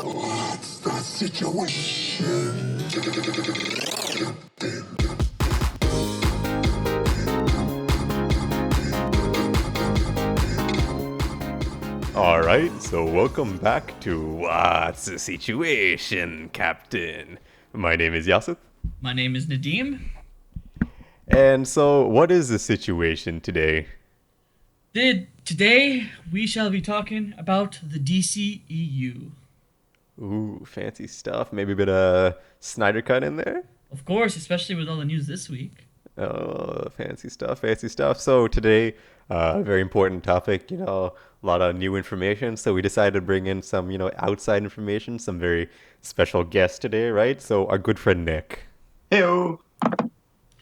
What's the situation? Alright, so welcome back to What's the Situation, Captain? My name is Yasif. My name is Nadim. And so, what is the situation today? Today we shall be talking about the DCEU. Ooh, fancy stuff. Maybe a bit of Snyder Cut in there? Of course, especially with all the news this week. Oh, fancy stuff, fancy stuff. So, today, a very important topic, a lot of new information. So, we decided to bring in some, outside information, some very special guests today, right? So, our good friend Nick. Heyo,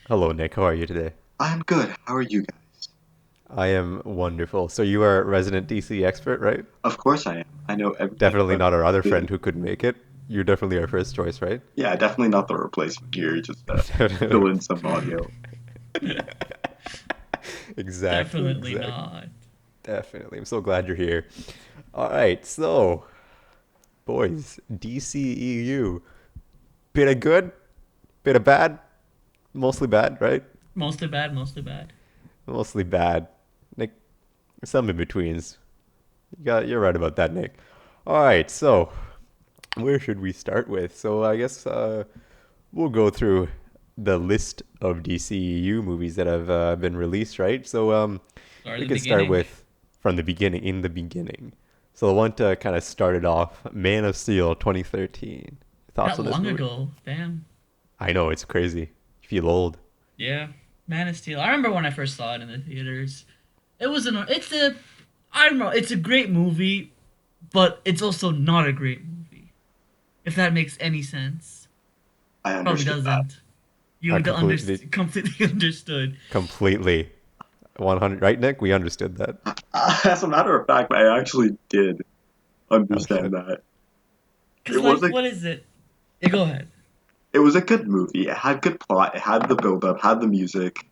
Hello, Nick. How are you today? I'm good. How are you guys? I am wonderful. So you are a resident DC expert, right? Of course I am. I know everything Definitely about not our other the. friend who couldn't make it. You're definitely our first choice, right? Yeah, definitely not the replacement here. Just fill in some audio. Exactly, Definitely exactly. not. Definitely. I'm so glad you're here. All right, so boys, DCEU. Bit of good, bit of bad, mostly bad, right? Mostly bad, mostly bad. Mostly bad. Nick, some in betweens. You're right about that, Nick. All right, so where should we start with? So I guess we'll go through the list of DCEU movies that have been released, right? So Start we at the could start beginning. with from the beginning, in the beginning. So the one to kind of started off, Man of Steel 2013. Thoughts That on this long movie? ago. Damn. I know, it's crazy. You feel old. Yeah. Man of Steel. I remember when I first saw it in the theaters. It was an. It's a. I don't know. It's a great movie, but it's also not a great movie. If that makes any sense. I Probably understood that. doesn't. I You completely, completely understood. completely 100, right, Nick? We understood that. As a matter of fact, I actually did Oh, understand shit. that. Cause It was like, a what is it? Yeah, go ahead. it was a good movie. It had good plot. It had the build up. Had the music.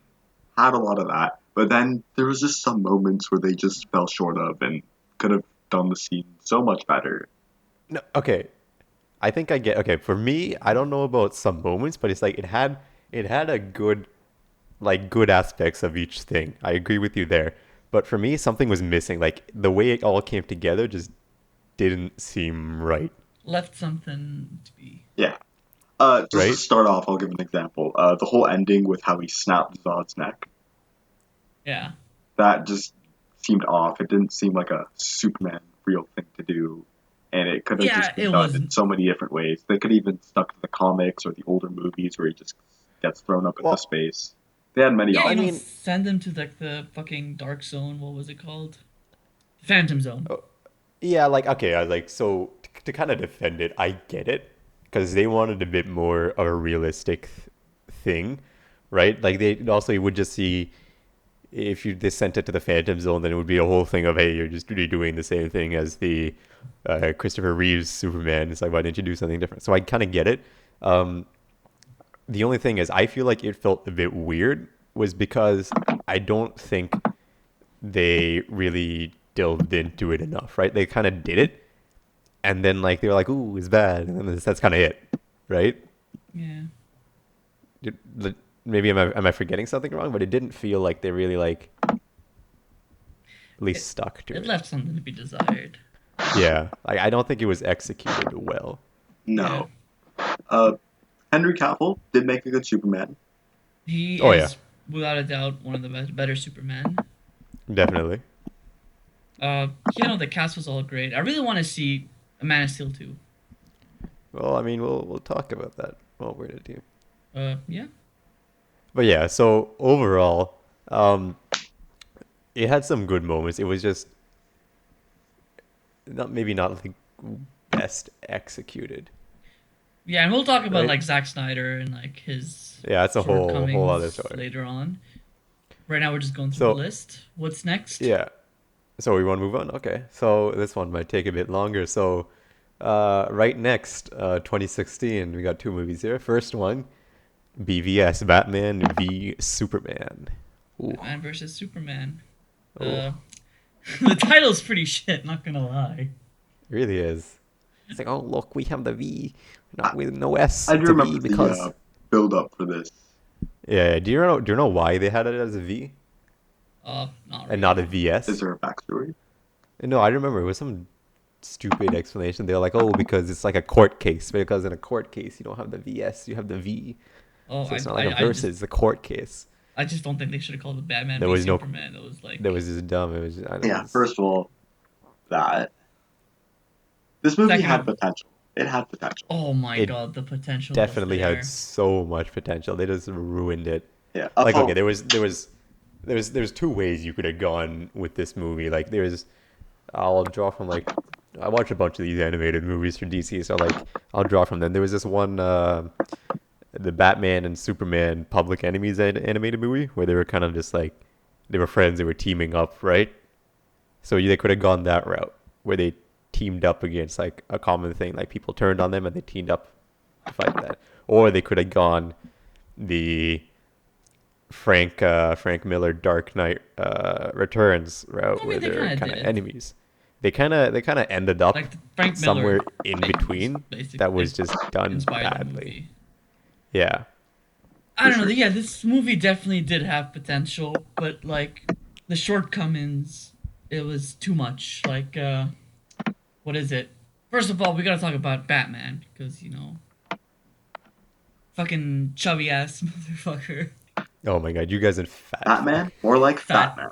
Had a lot of that. But then there was just some moments where they just fell short of and could have done the scene so much better. No, okay. I think I get okay. For me, I don't know about some moments, but it's like it had a good good aspects of each thing. I agree with you there. But for me, something was missing. Like the way it all came together just didn't seem right. Left something to be. Yeah. Just to Right? start off, I'll give an example. The whole ending with how he snapped Zod's neck, Yeah. that just seemed off. It didn't seem like a Superman real thing to do, and it could have Yeah, just been it done in wasn't. so many different ways. They could even stuck to the comics or the older movies where he just gets thrown up into Well, space. They had many Yeah, I options. mean, send them to like the fucking dark zone. What was it called? Phantom Zone. oh, yeah, like okay, I like so to kind of defend it, I get it because they wanted a bit more of a realistic thing, right? Like they also you would just see if you just sent it to the Phantom Zone, then it would be a whole thing of hey, you're just redoing the same thing as the Christopher Reeves Superman. It's like why didn't you do something different? So I kind of get it. Um, the only thing is, I feel like it felt a bit weird was because I don't think they really delved into it enough, right? They kind of did it, and then like they were like, "Ooh, it's bad," and then that's kind of it, right? Yeah. Maybe am I forgetting something wrong? But it didn't feel like they really at least It stuck to it it. left something to be desired. Yeah, I don't think it was executed well. Yeah. No. Uh, Henry Cavill did make a good Superman. He Oh yeah, is without a doubt one of the better Superman. definitely. Yeah, no, the cast was all great. I really want to see a Man of Steel 2. Well, I mean, we'll talk about that while we're at you. Yeah. But yeah, so overall, um, it had some good moments. It was just not like best executed, Yeah, and we'll talk about right? like Zack Snyder and like his Yeah, that's a whole other shortcomings story. later on. Right now, we're just going through the So list. What's next? yeah, so we want to move on. Okay, so this one might take a bit longer. So right next, 2016, we got two movies here. First one, BVS, Batman v Superman. Ooh, Batman versus Superman. oh, The the title's pretty shit. Not gonna lie. really is. It's like, oh look, we have the V, I, not with no S. I do It's a V remember the because build up for this. yeah. Do you know why they had it as a V Not and not a really. Is VS? there a backstory? No, I remember it was some stupid explanation. They were like, oh, because it's like a court case. Because in a court case, you don't have the VS, you have the V. Oh, So it's not like a versus, it's a court case. I just don't think they should have called it Batman There v was no, Superman. It was that like was just dumb. It was, just, I don't know, it Yeah. was, First of all, that this movie second had of, potential. It had potential. oh my it god, the potential was definitely had there. so much potential. They just ruined it. Yeah. Like, okay, there was two ways you could have gone with this movie. Like, I'll draw from like, I watch a bunch of these animated movies from DC, so like, I'll draw from them. There was this one, the Batman and Superman Public Enemies animated movie where they were kind of just like, they were friends, they were teaming up, right? So they could have gone that route where they teamed up against like a common thing, like people turned on them and they teamed up to fight that. Or they could have gone the Frank Miller Dark Knight Returns route I where mean, they they're kind of kind of did. enemies. They kind of ended up Like Frank somewhere Miller in like, between basically that was just done inspired the badly. movie. Yeah. I don't know. sure. Yeah, this movie definitely did have potential, but like the shortcomings, it was too much. Like, what is it? First of all, we gotta talk about Batman because fucking chubby ass motherfucker, Oh my god, you guys are fat Batman, fuck. more like fat Fatman.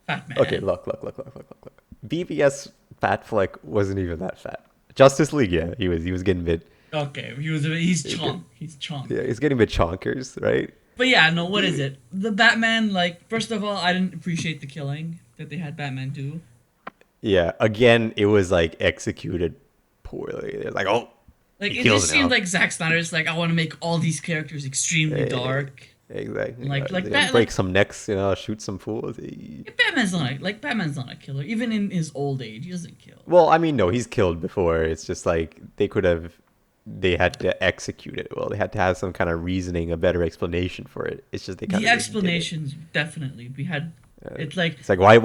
fat Okay, man. look. BVS Fat Fleck wasn't even that fat. Justice League, yeah, he was getting a bit, Okay, he's chunk. He's chunk. yeah, he's getting a bit chonkers, right? But yeah, no, what is it? The Batman, like, first of all, I didn't appreciate the killing that they had Batman do. Yeah, again, it was like executed poorly. They're like, oh, Like, he it just kills seemed now. like Zack Snyder's like, I want to make all these characters extremely dark. Exactly. Like Break like some necks, shoot some fools. Batman's not a killer. Even in his old age, he doesn't kill. Well, I mean, no, he's killed before. It's just like they had to execute it well. They had to have some kind of reasoning, a better explanation for it. It's just they kind The of just did it. explanations definitely we had. It's like, It's like why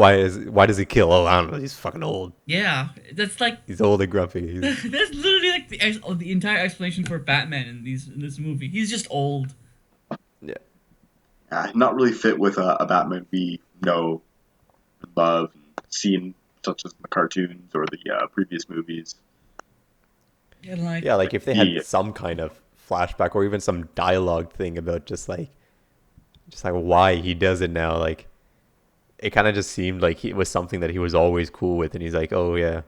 does he kill? Oh, I don't know. He's fucking old. yeah, that's like He's old and grumpy. that's literally like the entire explanation for Batman in this movie. He's just old. Yeah. Not really fit with a Batman we know and love and seen, such as the cartoons or the previous movies. And like, Yeah, like if they had Yeah. some kind of flashback or even some dialogue thing about just like why he does it now, like it kind of just seemed like it was something that he was always cool with, and he's like, oh yeah,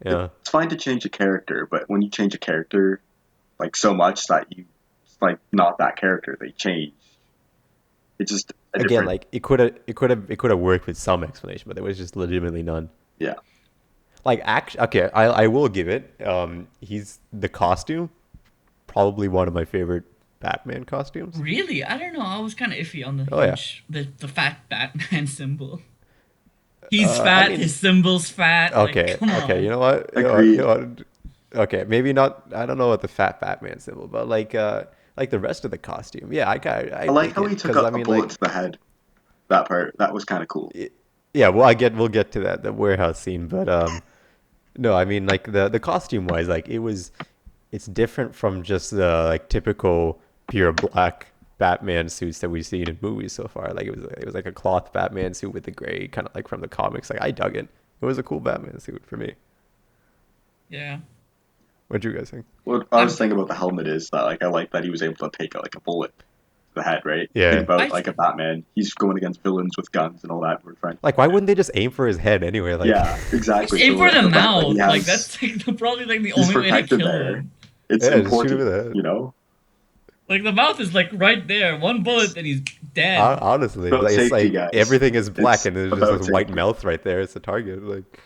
yeah. It's fine to change a character, but when you change a character like so much that it's like not that character they change. It's just a Again, different. like it could have worked with some explanation, but there was just legitimately none. Yeah. Like okay, I will give it. He's the costume, probably one of my favorite Batman costumes. really, I don't know. I was kind of iffy on the Oh, yeah. the fat Batman symbol. He's I fat. mean, His symbol's fat. okay, Like, come on. okay. You know what? Agreed. Okay, maybe not. I don't know what the fat Batman symbol, but like the rest of the costume. Yeah, I I like dig how it, he took 'cause, a, I a mean, bullet like, to the head. That part, that was kind of cool. yeah. Well, we'll get to that, the warehouse scene, but no, I mean like the costume wise, like it's different from just the like typical pure black Batman suits that we've seen in movies so far. Like it was like a cloth Batman suit with the gray, kind of like from the comics. Like I dug it. It was a cool Batman suit for me. Yeah. What'd you guys think? What I was thinking about the helmet is that like I like that he was able to take like a bullet to the head, right? Yeah. Think about I like a Batman. He's going against villains with guns and all that. We're trying. Like, why wouldn't they just aim for his head anyway? Like, Yeah, exactly. Aim So, for the fact that mouth. he Like has- that's like probably like the he's only way to protected kill there. him. It's Yeah, just shoot him important, in the head. you know. Like the mouth is like right there. One bullet and he's dead. honestly, About like, it's safety, like guys. everything is black It's and there's about just this white safety. mouth right there. It's a target. Like,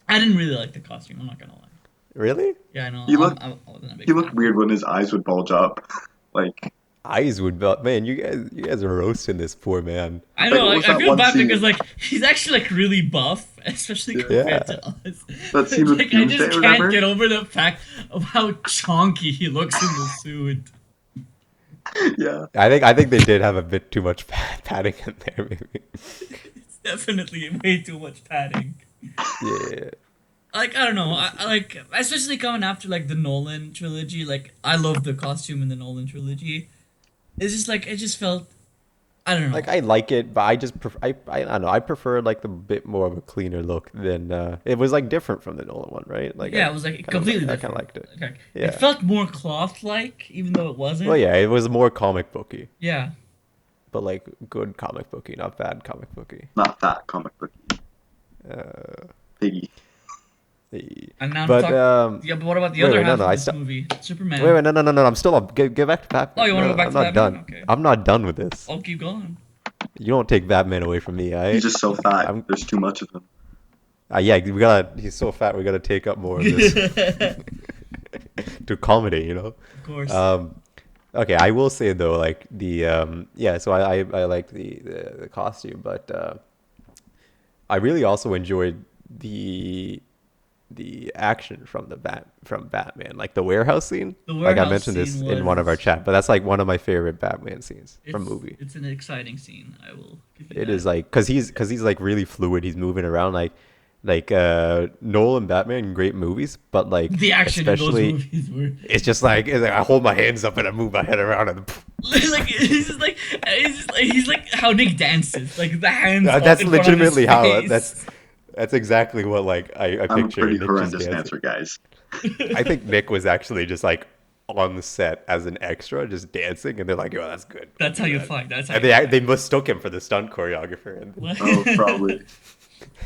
I didn't really like the costume. I'm not gonna lie. really? Yeah, I know. He looked- I wasn't a big He looked fan. weird when his eyes would bulge up. Like Eyes would melt. Man, you guys are roasting this poor man. I know. Like, what Like, was I that feel one bad scene? because like he's actually like really buff, especially compared Yeah. to us. That scene with Like I just Doomsday, can't remember? get over the fact of how chonky he looks in the suit. yeah. I think they did have a bit too much padding in there, maybe. It's definitely way too much padding. Yeah. like I don't know, I like especially coming after like the Nolan trilogy. Like I love the costume in the Nolan trilogy. It's just like it just felt I don't Like know. I like it, but I just prefer, I don't know. I prefer like the bit more of a cleaner look than it was like different from the Nolan one, right? Like Yeah, it was like completely I kind of different. liked it. Like it Yeah. felt more cloth like, even though it Well, wasn't. yeah, it was more comic booky, Yeah, but like good comic booky, not bad comic booky. Not that comic book Uh, piggy. and now to but talk. Yeah, but what about the wait, other wait, no, half no, of I this still movie, wait, Superman? wait, no, no, no, no. I'm still up. Get back to Oh, Batman. you want to No, go back I'm to not Batman? done. Okay, I'm not done with this. I'll keep going. You don't take Batman away from me, He's alright? just so fat. I'm. There's too much of him. Yeah, we gotta. He's so fat. We gotta take up more of this Of to accommodate. You know. course, Um, okay, I will say though, like the yeah. So I liked the costume, but I really also enjoyed the action from from Batman, like the warehouse scene. the Like I warehouse mentioned this scene in one of our was. chat, but that's like one of my favorite Batman scenes from movie. It's an exciting scene. I will give you It that. is like cause he's like really fluid. He's moving around like Nolan Batman, great movies, but like The action in those especially movies were it's like I hold my hands up and I move my head around and like he's like how Nick dances, like the hands up that's in front of his legitimately how face. that's exactly what like I I'm a picture pretty Nick just horrendous dancing. dancer, guys. I think Nick was actually just like on the set as an extra, just dancing, and they're like, "Yo, that's good. That's how Do you that." fight. That's how And you they fight. mistook him for the stunt choreographer. And What? Oh, probably.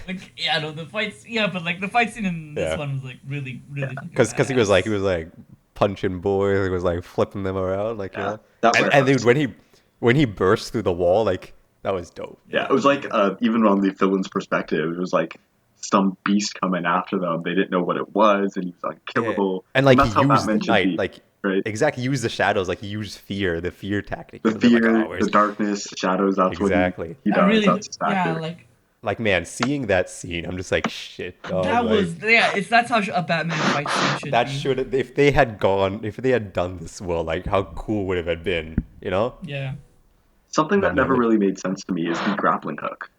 Like yeah, no, the fights. Yeah, but like the fight scene in this yeah, one was like really, really fucking because he badass. was like punching boys, he was like flipping them around, like you Yeah, know. that And warehouse. dude, when he burst through the wall, like that was dope. Yeah, it was like even on the villain's perspective, it was like some beast coming after them. They didn't know what it was, and he was Yeah, unkillable. and And like he that's how used the Batman should night, be, like right? exactly, he used the shadows, like he used fear, the fear tactic. The You know, they're like, oh, fear, the where's darkness, the shadows. That's what exactly. he I does. really, That's his yeah, factor. like Like man, seeing that scene, I'm just like shit, dog. that Like was yeah. It's that's how a Batman fight scene should that be. should if they had gone if they had done this well, like how cool would it have been, you know? Yeah. Something But that no, never really made sense to me is the grappling hook.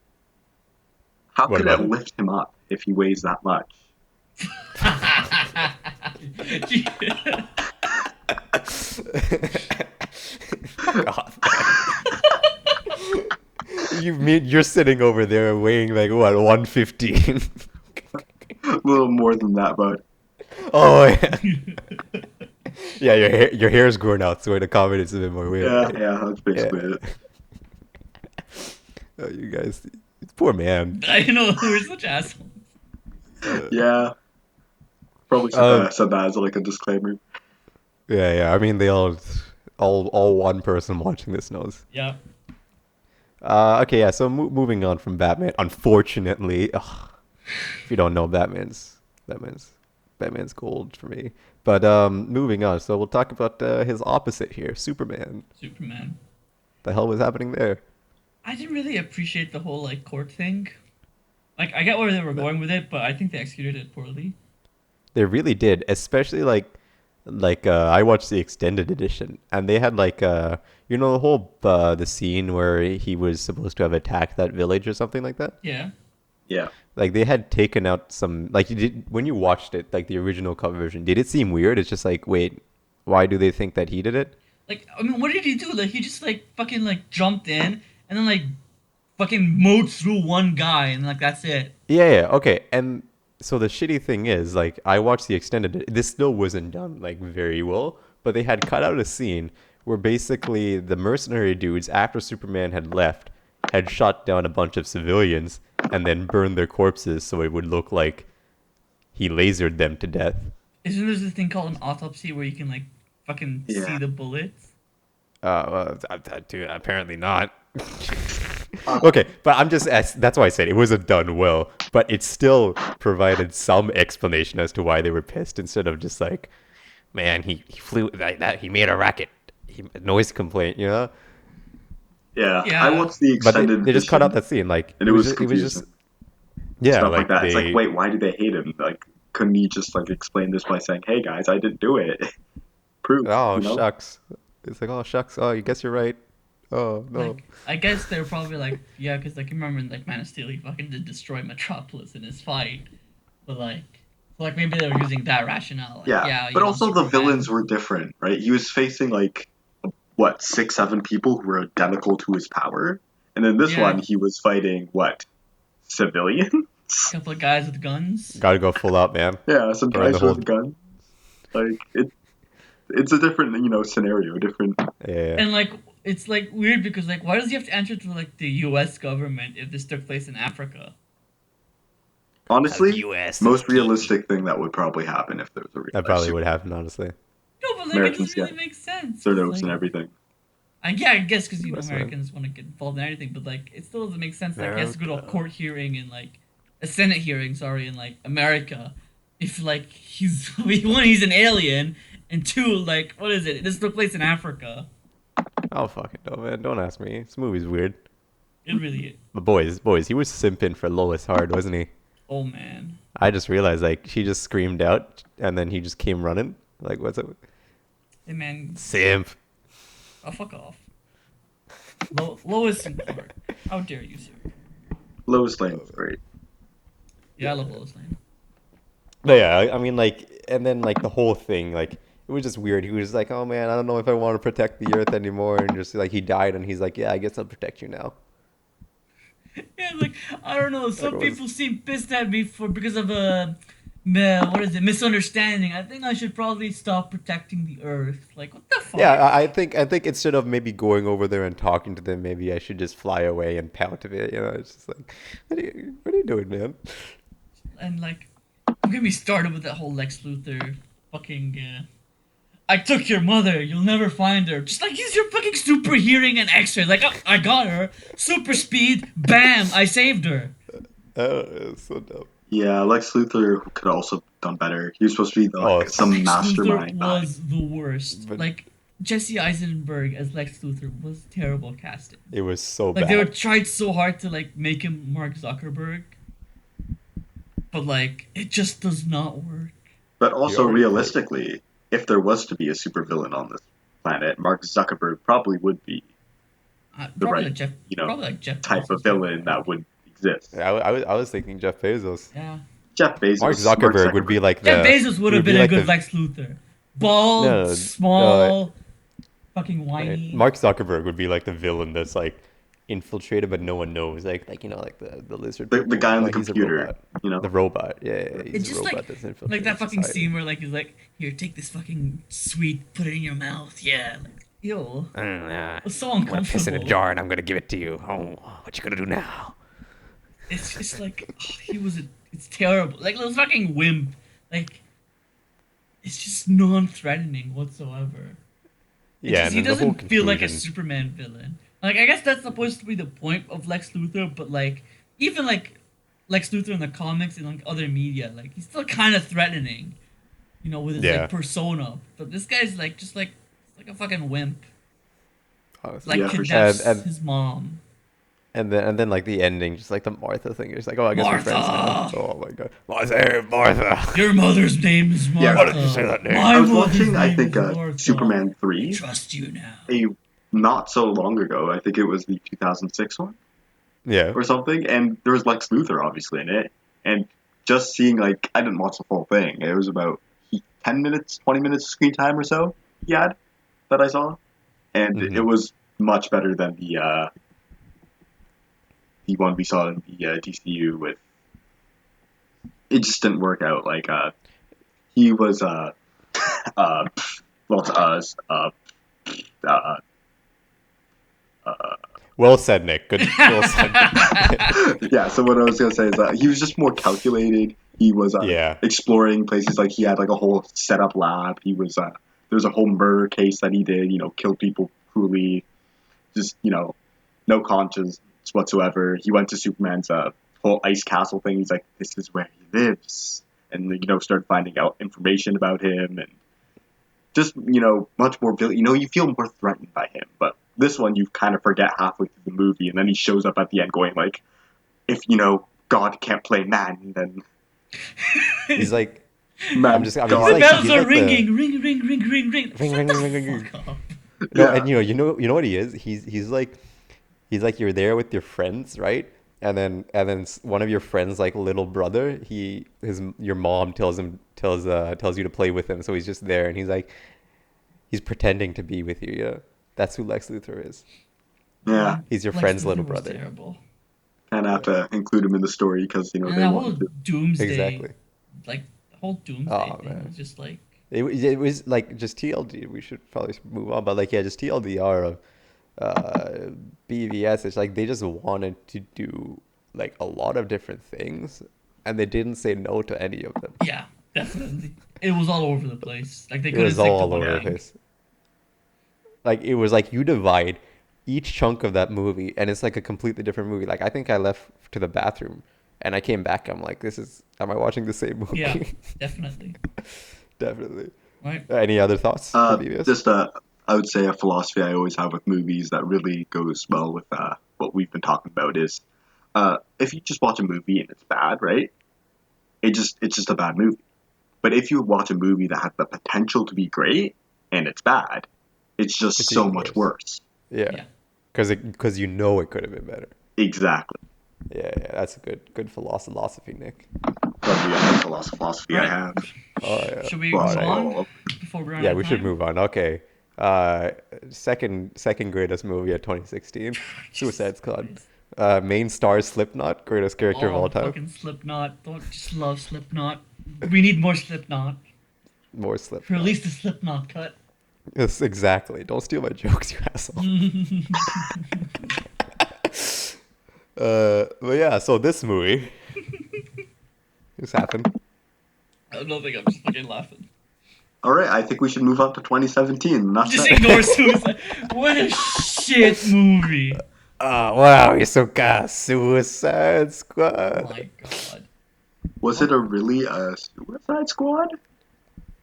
How what could about it it? lift him up if he weighs that much? Fuck off. You mean you're sitting over there weighing like what 115? A little more than that, but Oh yeah, yeah. Your hair's growing out, so it accommodates a bit more weight, yeah, right? yeah, that's Yeah. basically it. Oh, you guys, poor man. I know we're such assholes. Yeah, probably should Um, have said that as like a disclaimer. yeah, yeah. I mean, they all one person watching this knows. Yeah. Okay, yeah. So moving on from Batman, unfortunately, ugh, if you don't know, Batman's Batman's gold for me. But moving on. So we'll talk about his opposite here, Superman. Superman. The hell was happening there? I didn't really appreciate the whole like court thing. Like I get where they were No. going with it, but I think they executed it poorly. They really did, especially like I watched the extended edition, and they had like you know the whole the scene where he was supposed to have attacked that village or something like that. Yeah. Yeah, Like they had taken out some like you did when you watched it, like the original cover version. Did it seem weird? It's just like, wait, why do they think that he did it? Like I mean, what did he do? Like he just like fucking like jumped in and then like fucking mowed through one guy and like that's it. Yeah, yeah, okay. And so the shitty thing is, like, I watched the extended. This still wasn't done like very well, but they had cut out a scene where basically the mercenary dudes, after Superman had left, had shot down a bunch of civilians and then burned their corpses so it would look like he lasered them to death. Isn't there this thing called an autopsy where you can like fucking see yeah. the bullets? Dude, apparently not. Okay, but that's why I said it wasn't done well, but it still provided some explanation as to why they were pissed instead of just like, man, he flew like that, he made a racket, noise complaint, you know? Yeah, I Yeah. watched the But extended they just cut out edition, that scene, like and it was it was just confusing. yeah, Stuff like like that. It's like, they wait, why do they hate him? Like, couldn't he just like explain this by saying, "Hey guys, I didn't do it"? Proof, oh you know? shucks, it's like oh shucks, oh I guess you're right, oh no, Like I guess they're probably like because like remember in like Man of Steel he fucking did destroy Metropolis in his fight, but like Like maybe they were using that rationale. Like, Yeah, you but know, also the Superman. villains were different, right? He was facing like what 6, 7 people who were identical to his power, and in this Yeah, one he was fighting what civilians? a couple of guys with guns. Gotta go full out, man. Yeah, some Get rid of the guys whole. with guns. Like it's a different scenario, different. Yeah. And like it's like weird because like why does he have to answer to like the U.S. government if this took place in Africa? Honestly, US is most king. realistic thing that would probably happen if there was a real That probably would super happen, honestly. No, but like it Americans doesn't really get make sense. their 'Cause, notes like, and everything. yeah, I guess because Yes, man. Americans want to get involved in anything, but like it still doesn't make sense. Like he has to go to a America. court hearing in like a Senate hearing, sorry, in like America, if like he's one he's an alien, and two like what is it? This took place in Africa. Oh fucking no, man! Don't ask me. This movie's weird. It really. But boys, he was simping for Lois hard, wasn't he? Oh man. I just realized like she just screamed out, and then he just came running. Like, what's up? Hey man, Simp. oh fuck off. Lois and Clark. How dare you, sir? Lois Lane was great. Yeah, I love Lois Lane. But yeah, I mean, like, and then like the whole thing, like, it was just weird. He was like, "Oh man, I don't know if I want to protect the Earth anymore," and just like he died, and he's like, "Yeah, I guess I'll protect you now." Yeah, like I don't know. Some Everyone's- people seem pissed at me for because of what is it, misunderstanding. I think I should probably stop protecting the Earth. Like what the fuck? Yeah, I think instead of maybe going over there and talking to them, maybe I should just fly away and pout a bit. You know, it's just like, what are you doing, man? And like, don't get me started with that whole Lex Luthor fucking. I took your mother. You'll never find her. Just like use your fucking super hearing and X-ray. Like oh, I got her. Super speed. Bam! I saved her. It's so dumb. Yeah, Lex Luthor could also have done better. He was supposed to be Oh, some Lex Luthor mastermind. was the worst. But- Like Jesse Eisenberg as Lex Luthor was terrible casting. It was so Like bad. they were tried so hard to like make him Mark Zuckerberg, but like it just does not work. But also already realistically, if there was to be a supervillain on this planet, Mark Zuckerberg probably would be the Probably right, like Jeff. you know, Probably like Jeff type Bezos. of villain that would exist. Yeah, I was thinking Jeff Bezos. Yeah, Jeff Bezos. Mark Zuckerberg would be like the. Jeff Bezos would have been a like good the- Lex Luthor. Bald, No, small, fucking whiny. Mark Zuckerberg would be like the villain that's like infiltrated, but no one knows. Like like the lizard. the people. guy on the Like, he's a computer. robot. You know, The robot. Yeah, he's It's a just robot like that's like infiltrated that fucking society. scene where like he's like, here, take this fucking sweet, put it in your mouth. Yeah, like, ew. It's so I'm gonna piss in a uncomfortable. jar and I'm gonna give it to you. Oh, what you gonna do now? It's just like it's terrible. Like little fucking wimp. Like it's just non-threatening whatsoever. It's Yeah, just, and he then the whole doesn't feel like a conclusion- Superman villain. Like I guess that's supposed to be the point of Lex Luthor, but like even like Lex Luthor in the comics and like other media, like he's still kind of threatening, you know, with his Yeah. like persona. But this guy's like just like a fucking wimp. Honestly. Like Yeah, for kidnaps sure. And- his mom. And then like the ending, just like the Martha thing. It's like, oh, I guess we're friends now. Martha! Oh my god, Martha. Your mother's name is Martha. Yeah, why did you say that name? My I was mother's watching, I name think, is Martha. Superman I 3 trust you now. not so long ago. I think it was the 2006 one Yeah. or something, and there was Lex Luthor obviously in it. And just seeing like I didn't watch the full thing. It was about 10 minutes, 20 minutes of screen time or so he had that I saw, and Mhm. it was much better than the one we saw in the DCU with. It just didn't work out. Like he was well to us Well said, Nick. Good. Well said. yeah. So what I was gonna say is that he was just more calculated. He was Yeah. exploring places. Like he had like a whole setup lab. He was there was a whole murder case that he did. You know, killed people cruelly. Just no conscience whatsoever. He went to Superman's whole ice castle thing. He's like, this is where he lives, and started finding out information about him, and just much more. You feel more threatened by him, but this one you kind of forget halfway through the movie, and then he shows up at the end going like, if God can't play man, then He's like, man, I'm just- I'm The just like- bells he's are like the- ringing, ring, ring, ring, ring, ring. Ring, Shut ring, the ring, ring, ring. fuck up. no, Yeah. and you know what he is? He's like you're there with your friends, right? and then one of your friends like little brother, your mom tells you to play with him, so he's just there and he's pretending to be with you. Yeah, that's who Lex Luthor is. Yeah, He's your Lex friend's little Luthor was brother. terrible. kind of have to include him in the story because And they that wanted whole to. Doomsday, Exactly. like the whole Doomsday Oh thing man. was just like, It was like just TLD. We should probably move on, but like yeah, just TLDR of uh, BVS. It's like they just wanted to do like a lot of different things, and they didn't say no to any of them. yeah, definitely. It was all over the place. Like they It couldn't was stick to all one over the thing. place. Like it was like you divide each chunk of that movie, and it's like a completely different movie. Like I think I left to the bathroom, and I came back. I'm like, am I watching the same Yeah, movie? definitely. Definitely. Right? Any other thoughts for BVS? Just I would say a philosophy I always have with movies that really goes well with what we've been talking about is if you just watch a movie and it's bad, right? It's just a bad movie. But if you watch a movie that has the potential to be great and it's bad, it's just It's so even much worse. worse. Yeah, Yeah. because you know it could have been better. Exactly. Yeah, that's a good philosophy, Nick. But yeah, that's the philosophy I Right. have. Oh yeah. Should we All move right. on before we run Yeah, out of we should time? move on. Okay. Uh, second greatest movie of 2016, Jesus Suicide Squad. Christ. Main star Slipknot, greatest character of all Oh, time. fucking Slipknot. Don't just love Slipknot. We need more Slipknot. More Slipknot. Release the Slipknot cut. Yes, exactly. Don't steal my jokes, you asshole. But yeah, so this movie, this happened. I don't think I'm just fucking laughing. All right, I think we should move on to 2017. Enough Just said. ignore Suicide. What a shit movie. Oh wow, you're so gas. Suicide Oh Squad. my god. Was it really a Suicide Squad?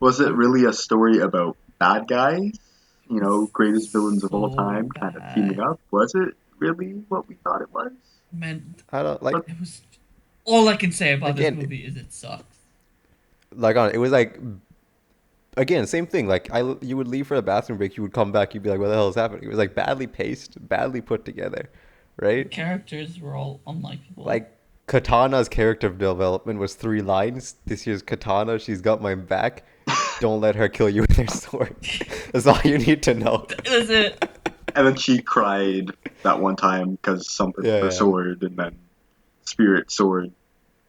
Was it really a story about bad guys? It was Greatest villains of all so time kind of teaming bad. up? Was it really what we thought it was? Man, I don't like But it was. All I can say about this again, movie is it sucks. it was like again, same thing. Like you would leave for the bathroom break, you would come back, you'd be like, "What the hell is happening?" It was like badly paced, badly put together, The right? characters were all unlikable. Like Katana's character development was 3 lines. This year's Katana, she's got my back. Don't let her kill you with her sword. That's all you need to know. That was it. and then she cried that one time because something with Yeah, her yeah. sword, and then Spirit sword,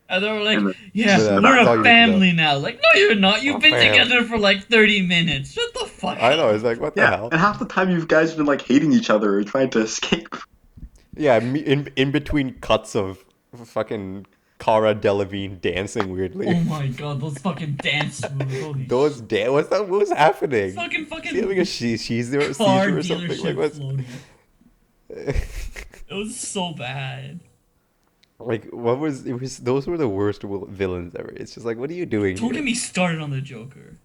And they were like, and then yeah, just in the we're that's all a you background. need to know. family now. Like, no, you're not. You've Oh, been fam. together for like 30 minutes. Shut the fuck I know. up. It's like, what the Yeah, hell? and half the time you guys been like hating each other or trying to escape. Yeah, in between cuts of fucking Cara Delevingne dancing weirdly. Oh my god, those fucking dance moves. Holy Those what was happening? fucking Is he having a seizure car or something? Like dealership what's floating. It was so bad. like what was it was those were the worst villains ever. It's just like what are you doing Don't get here? me started on the Joker.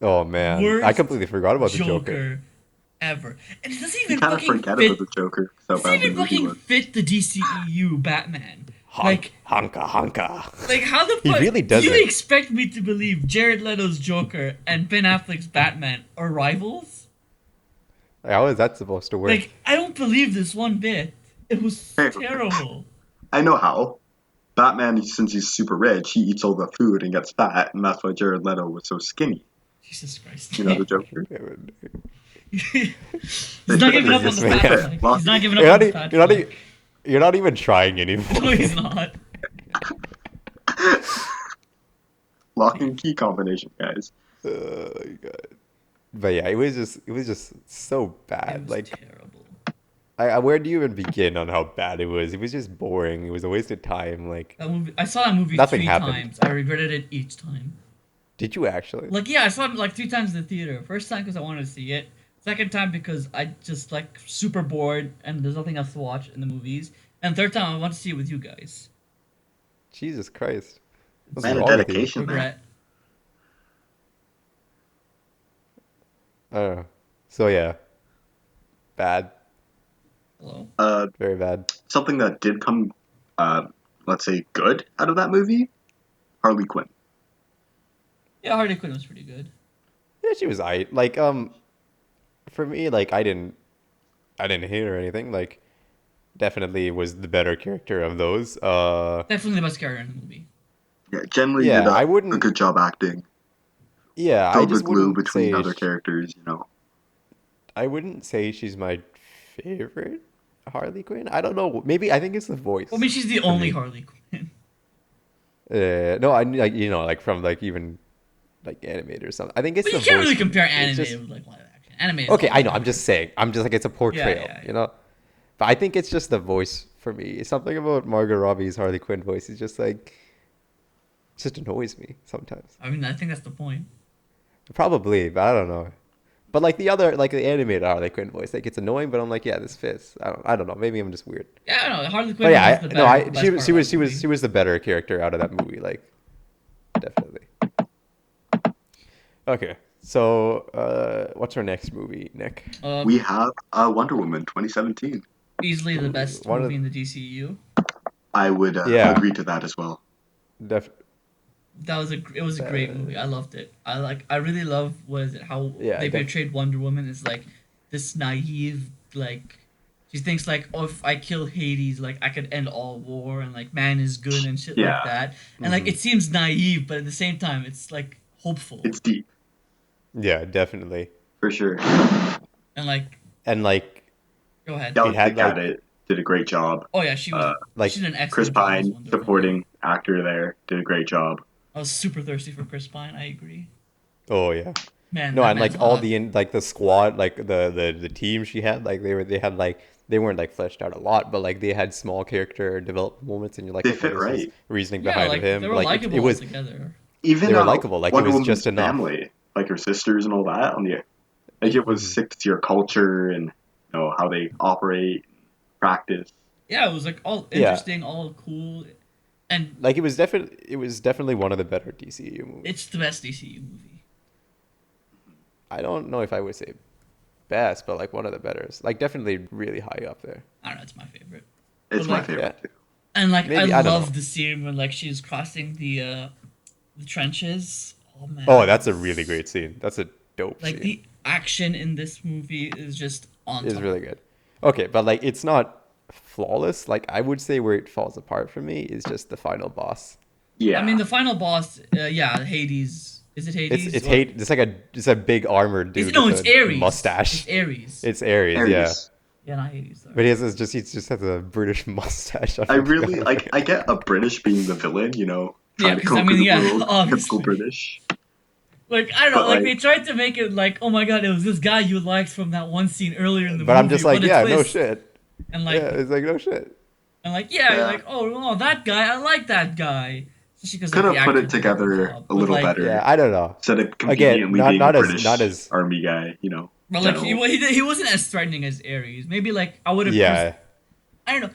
Oh man, I Worst completely forgot about the Joker. Joker ever. And it doesn't You even kind of fucking forget fit. about the Joker, so Doesn't bad the even movie fucking was. fit the DCEU Batman. Like, Honka. how the He fuck really do you doesn't. expect me to believe Jared Leto's Joker and Ben Affleck's Batman are rivals? Like, how is that supposed to work? Like, I don't believe this one bit. It was Hey, terrible. I know how. Batman, since he's super rich, he eats all the food and gets fat, and that's why Jared Leto was so skinny. Jesus Christ. You know the Joker? He's not giving up on This the man. fat flick. He's not giving up You're on not, the fat you're, not, flick. you're not even trying anymore. No, he's not. Lock and key combination, guys. My God. But yeah, it was just so It bad. was Like, terrible. where do you even begin on how bad it was? It was just boring. It was a waste of time. Like, That movie, I saw that movie Nothing 3 happened. times. I regretted it each time. did you actually? Like, yeah, I saw it like 3 times in the theater. First time because I wanted to see it. Second time because I just like super bored and there's nothing else to watch in the movies. And third time I want to see it with you guys. Jesus Christ. What's Man of wrong with you? dedication, man. Regret. I don't know. So yeah, bad, Hello. very bad. Something that did come, let's say, good out of that movie, Harley Quinn. Yeah, Harley Quinn was pretty good. Yeah, she was aight. Like, for me, like I didn't hate her or anything. Like, definitely was the better character of those. Definitely the best character in the movie. Yeah, generally did Yeah, I a wouldn't. good job acting. Yeah, I Filled the just glue wouldn't between say. other characters. I wouldn't say she's my favorite Harley Quinn. I don't know. Maybe I think it's the Well, I mean, voice she's the for only me. Harley Quinn. No, I like like from like even like animated or something. I think it's But the you can't voice really for me. compare It's animated just with like live action. Animated is okay. all I know. live I'm just action. saying. I'm just like it's a Yeah, portrayal, yeah, you yeah. know. But I think it's just the voice for me. It's something about Margot Robbie's Harley Quinn voice. It's just like it just annoys me sometimes. I mean, I think that's the point. Probably, but I don't know. But like the other, like the animated Harley Quinn voice, like it's annoying, but I'm like, yeah, this fits. I don't know. Maybe I'm just weird. Yeah, I don't know. Harley But Quinn was yeah, the no, better, best part of that she movie. was the better character out of that movie, like definitely. Okay, so what's our next movie, Nick? Uh, We have Wonder Woman 2017. Easily the best One movie of in the DCEU. I would yeah, agree to that as well. def It was a great movie. I loved it. I really love was it how yeah, they portrayed Wonder Woman as like this naive like she thinks like, oh, if I kill Hades like I could end all war and like man is good and shit like Yeah, that. And like hmm it seems naive, but at the same time it's like hopeful. it's deep yeah, definitely. for sure. And like And like go ahead. it Gal had Gadot did a great job. Oh yeah, Uh, like she did an Chris excellent job as Pine, Wonder Woman. supporting actor there, did a great job. I was super thirsty for Chris Pine. I agree. oh yeah. Man, No, that and man's like all hot. the like the squad, like the team she had, like they had like they weren't like fleshed out a lot, but like they had small character development moments, and you're like, They okay, fit this is right. reasoning Yeah, behind like they him. were Like it likable all was together. they Even were likable, like it Wonder was Woman's just enough. family, like her sisters and all that, like it was hmm sick to see her culture and how they operate, practice. Yeah, it was like all Yeah, interesting, all cool, and like it was definitely one of the better DCU movies. it's the best DCU movie. I don't know if I would say best, but like one of the betters. Like definitely really high up there. I don't know, it's my favorite. But It's my like, Yeah, favorite too. and like, I maybe I don't know. love the scene when like she's crossing the trenches. Oh man, Oh, that that's a really was great scene. That's a dope like scene. the action in this movie is just on Is top. really good. Okay, but like it's not flawless. Like I would say where it falls apart for me is just the final boss. I mean, Yeah, the final boss, yeah, Hades. Is it Hades? It's Or hate. It's like it's a big armored is it? dude No, with it's a Ares. It's mustache. Ares. It's Ares, yeah. Aries. Yeah, not Hades. But Sorry. he just has a British mustache. I I forgot really about like. it. I get a British being the villain, Yeah, trying to because I conquer mean, the yeah, world, typical obviously. British. Like I don't know, But like they like, tried to make it like, oh my god, it was this guy you liked from that one scene earlier in the But I'm movie. just like, What a yeah, no twist! shit. And Yeah, like, it's like no shit. yeah, you're yeah, like, oh, that guy, I like that guy. Especially because like could the have put actor it did a good together job. a But little like, Yeah, better I don't know. instead of Again, conveniently being a not British as army guy, like general. he wasn't as threatening as Ares. Maybe like I would have, yeah. I don't know,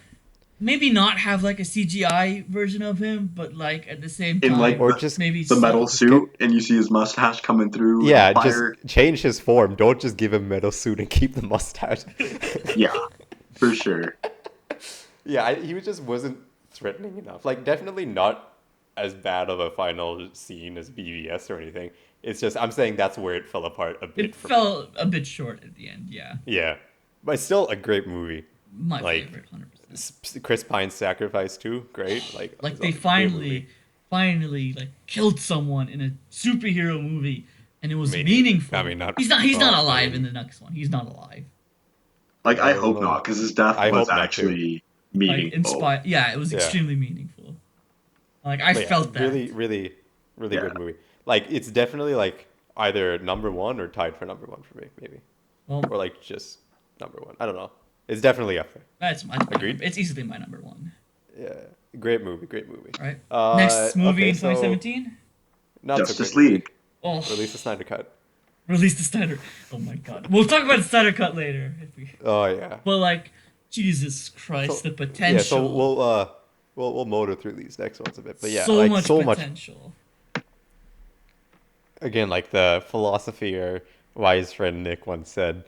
maybe not have like a CGI version of him, but like at the same In like time, Or maybe the metal so. just get suit, and you see his mustache coming through and the yeah, just fire. change his form. Don't just give him metal suit and keep the mustache. Yeah, for sure. Yeah, he was just wasn't threatening enough. Like definitely not as bad of a final scene as BVS or anything. It's just I'm saying that's where it fell apart a bit It for me. fell a bit short at the end. Yeah, Yeah, but it's still a great movie. my Like favorite, 100%. Chris Pine's sacrifice too, great. Like Like it's they a great movie. finally like killed someone in a superhero movie and it was Maybe I meaningful. mean not. He's not Well, I alive in mean the next one. He's not alive. Like, I I don't hope know. not, because his death I was hope not too. actually Like meaningful. inspired. Yeah, it was Yeah, extremely meaningful. Like I but yeah, felt that. really Yeah. good movie. Like it's definitely like either number one or tied for number one for me, maybe, Well, or like just number one. I don't know. It's definitely up there. that's my Agreed. it's easily my number one. Yeah, great movie, great movie. All right. Next movie Okay, in so 2017. not so Justice great movie. League. Oh, Release the Snyder Cut. release the Snyder. Oh my god. We'll talk about the Snyder Cut later. If we, Oh yeah. but like, Jesus Christ, So the yeah, so potential. we'll motor through these next ones a bit, but yeah, So like much so much. potential. Again, like the philosophy or wise friend Nick once said,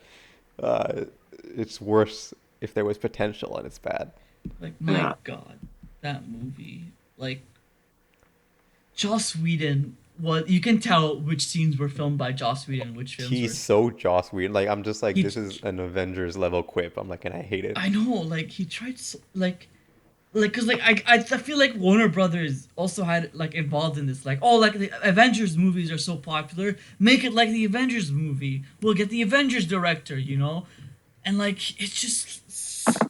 uh, it's worse if there was potential and it's bad. Like my Yeah. god, that movie. Like Joss Whedon what you can tell which scenes were filmed by Joss Whedon and which films He's were. so Joss Whedon. Like I'm just like He, this is an Avengers level quip. I'm like, and I hate it. I know, like he tried so, cause like I feel like Warner Brothers also had like involved in this. Like, oh, like the Avengers movies are so popular, make it like the Avengers movie. We'll get the Avengers director, you know, and like it's just,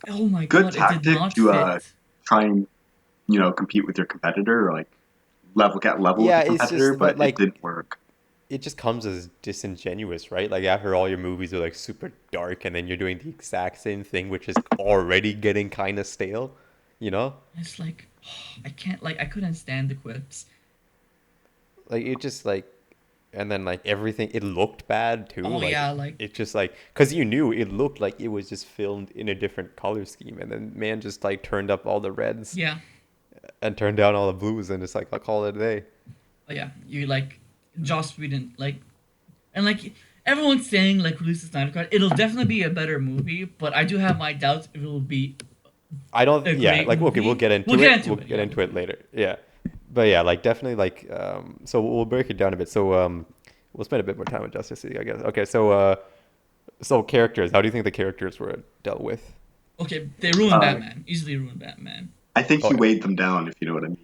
oh my Good god, it did tactic not to fit. try and compete with your competitor, or like get level with Yeah, the it's competitor, just, but but it like didn't work. it just comes as disingenuous, right? Like after all your movies are like super dark, and then you're doing the exact same thing, which is already getting kind of stale, you know? It's like I can't like I couldn't stand the quips. Like it just like, and then like everything, it looked bad too. Oh Like yeah, like it just like, cause you knew it looked like it was just filmed in a different color scheme, and then man just like turned up all the reds yeah, and turned down all the blues, and it's like I'll call it a day. oh yeah. You like Joss Whedon like and like everyone's saying like release the Snyder Cut. It'll definitely be a better movie, but I do have my doubts if it'll be I don't. a Yeah, great like okay, we'll movie. get into We'll it. get into We'll it. get Yeah, into it later. Yeah, but yeah, like definitely like So we'll break it down a bit. So we'll spend a bit more time with Justice League, I guess. Okay, so characters. How do you think the characters were dealt with? okay, they ruined Uh, Batman. Easily ruined Batman. I think he Okay. weighed them down, if you know what I mean.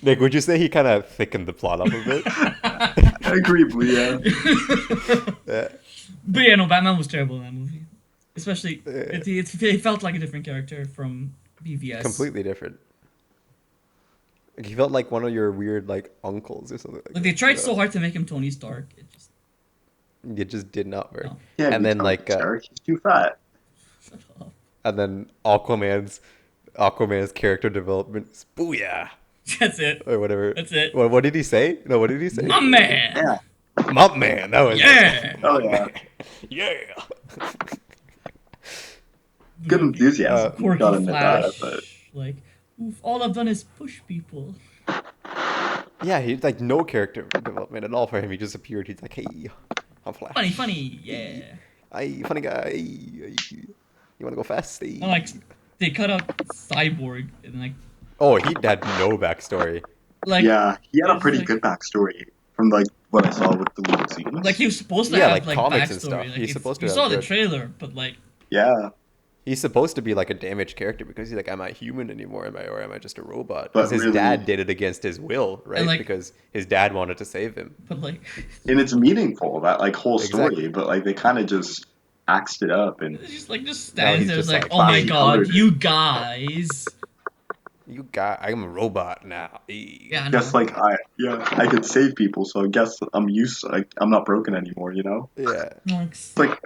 Nick, would you say he kind of thickened the plot up a bit? Agreeably, yeah. Yeah. But yeah, no, Batman was terrible in that movie. Especially, Yeah. it felt like a different character from BVS. Completely different. Like, he felt like one of your weird like uncles or something. Like they tried so hard to make him Tony Stark. It just did not work. No. Yeah, And then Tony like Stark, he's too fat. Shut up. and then Aquaman's character development is booyah That's it. or whatever. That's it. What did he say? No, what did he say? My man. Yeah. My man. That was Yeah. Oh yeah. yeah. Good enthusiasm. Quirky Gotta admit Flash. that, but Like, oof, all I've done is push people. Yeah, he's like no character development at all for him. He just appeared. He's like, hey, I'm Flash. Funny, yeah. Hey, funny guy. Hey, you want to go fast? Hey. And like, they cut out Cyborg and Oh, he had no backstory. like yeah, he had a it's pretty like- good backstory from like what I saw with the lead scenes. Like he was supposed to Yeah, have like like comics backstory. and stuff. Like, He's supposed to You have saw the good- trailer, but like, yeah, He's supposed to be like a damaged character because he's like, am I human anymore? Or am I just a robot? But Because his really- dad did it against his will, right? like- because his dad wanted to save him. but like, and it's meaningful, that like whole story, Exactly. but like they kind of just axed it up, and it's just like just No, stands he's there, just like, like, oh my flashy god, colored. you guys. I'm a robot now. Hey. Yeah, I guess know. like I could save people, so I guess I'm not broken anymore, you know? Yeah. It's like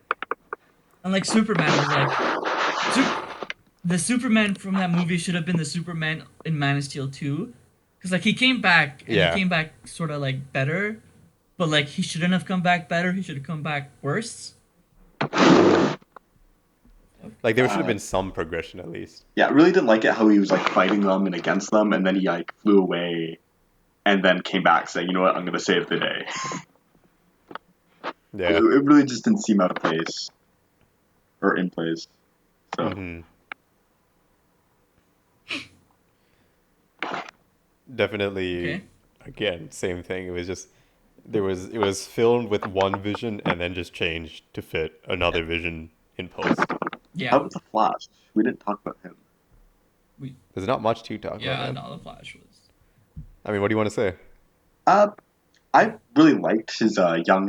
And like Superman was like, the Superman from that movie should have been the Superman in Man of Steel 2, because like he came back and Yeah. he came back sort of like better, but like he shouldn't have come back better. He should have come back worse. Like there should have been some progression at least. yeah, I really didn't like it how he was like fighting them and against them, and then he like flew away, and then came back saying, you know what, I'm gonna save the day. Yeah. It really just didn't seem out of place or in place. So hmm Definitely. Okay. Again, same thing. It was just it was filmed with one vision and then just changed to fit another vision in post. how Yeah, about the Flash? We didn't talk about him. There's not much to talk yeah, about. Man. no, the Flash was. I mean, what do you want to say? I really liked his young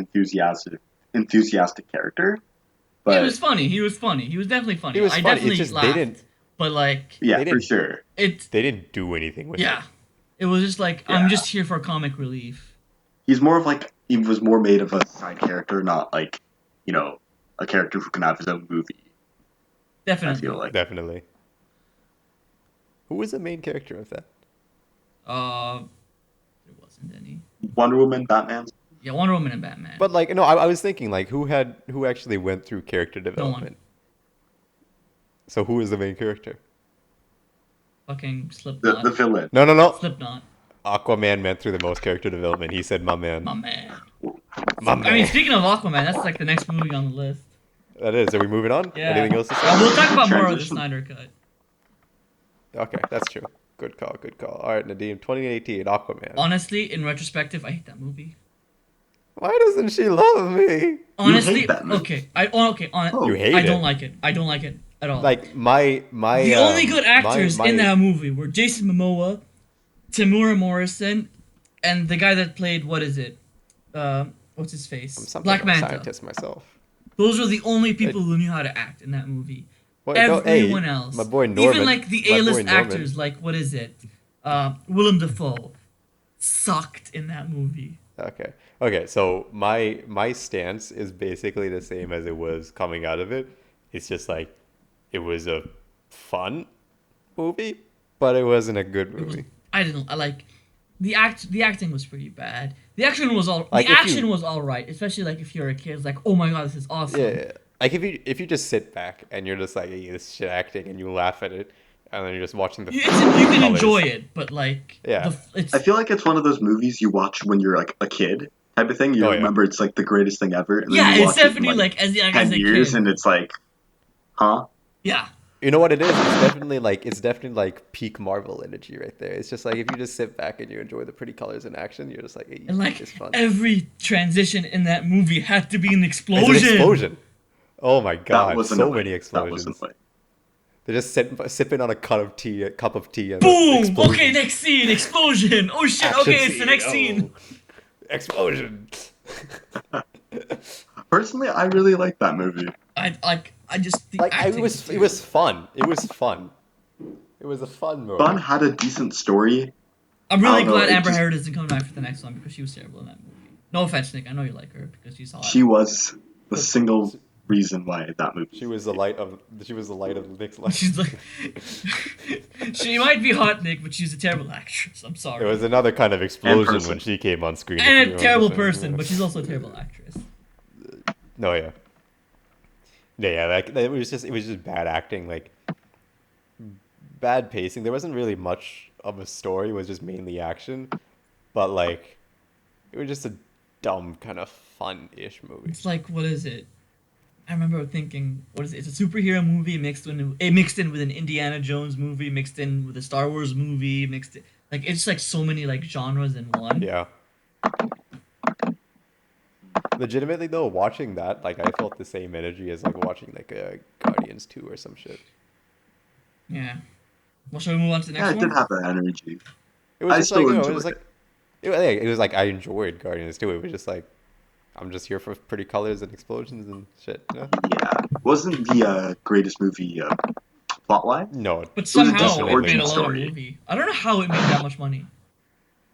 enthusiastic character, but He was funny. He was funny. He was definitely funny. He was I funny. It's definitely just they laughed. didn't- But like, yeah, they for didn't- sure. it. They didn't do anything with Yeah, it. it was just like Yeah. I'm just here for comic relief. He's more of like he was more made of a side character, not like a character who can have his own movie. I Definitely. feel like Definitely. Who was the main character of that? There wasn't any. Wonder Woman, Batman. Yeah, Wonder Woman and Batman. But like, no, I was thinking like, who actually went through character development? So who is the main character? Fucking The Slipknot. villain. No. Slipknot. Aquaman went through the most character development. He said, "My man, My man. my man." I mean, speaking of Aquaman, that's like the next movie on the list. That is. Are we moving on? Yeah. Anything else to say? We'll talk about more of the Transition. Snyder Cut. Okay, that's true. Good call. Good call. All right, Nadim. 2018 Aquaman. Honestly, in retrospective, I hate that movie. Why doesn't she love me? You hate Honestly, that movie. okay. I You Oh, I hate don't it. like it. I don't like it at all. Like my The only good actors in my that movie were Jason Momoa, Tamura Morrison, and the guy that played what is it? What's his I'm face? something Black of a Manta. scientist myself. Those were the only Hey, people who knew how to act in that movie. wait, no, Everyone hey, my else, boy even Norman, like the my boy A-list Norman. actors, like what is it? Willem Dafoe, sucked in that movie. Okay. Okay, so my stance is basically the same as it was coming out of it. It's just like it was a fun movie, but it wasn't a good It was movie. I didn't I like the acting was pretty bad. The Like if action you was all right, especially like if you're a kid. It's like, oh my god, this is awesome. yeah, like if you just sit back and you're just like, hey, this shit acting and you laugh at it and then you're just watching You the can enjoy colors. it, but like Yeah. I it's feel like it's one of those movies you watch when you're like a kid type of thing. You Oh yeah. remember it's like the greatest thing ever, and then yeah, you it's watch it in definitely like like as young as 10 a years, kid. and it's like, huh? Yeah, You know what it is? It's definitely like peak Marvel energy right there. It's just like if you just sit back and you enjoy the pretty colors in action, you're just like, hey, and like it's fun. every transition in that movie had to be an It's an explosion. explosion. Oh my That god, was so annoying. many That was explosions. annoying. They're just sipping on a cup of tea, and the Boom. Okay, explosion. next scene, explosion. Oh shit. Action Okay, it's the scene. next scene. Oh, explosion. Personally, I really like that movie. I just the Like acting was it was terrible. fun. It was fun. It was a fun Fun movie. had a decent story. I'm I really don't know. glad It Amber just Heard isn't coming back for the next one because she was terrible in that movie. No offense, Nick. I know you like her because she's hot. she was the But single reason why that movie she was was the made. light of Nick's life. She's like, she might be hot, Nick, but she's a terrible actress. I'm It was sorry, another kind of And explosion when person. she came on screen. If and you a terrible understand. person, but she's also a terrible actress. No, yeah, yeah. Like it was just bad acting, like bad pacing. There wasn't really much of a story. It was just mainly action, but like it was just a dumb kind of fun-ish movie. It's like, what is it? I remember thinking, what is it? It's a superhero movie mixed in with an Indiana Jones movie, mixed in with a Star Wars movie, mixed in, like it's like so many like genres in one. Yeah. Legitimately though, watching that, like I felt the same energy as like watching like a Guardians 2 or some shit. Yeah. Well, shall we move on to the Yeah, next it did one? have that energy. It was I just like, still it was enjoyed like it. it was like I enjoyed Guardians 2. It was just like I'm just here for pretty colors and explosions and shit, you know? Yeah, wasn't the greatest movie plot wise. No, But It was a decent somehow it made definitely a origin not. lot of story. movie. I don't know how it made that much money.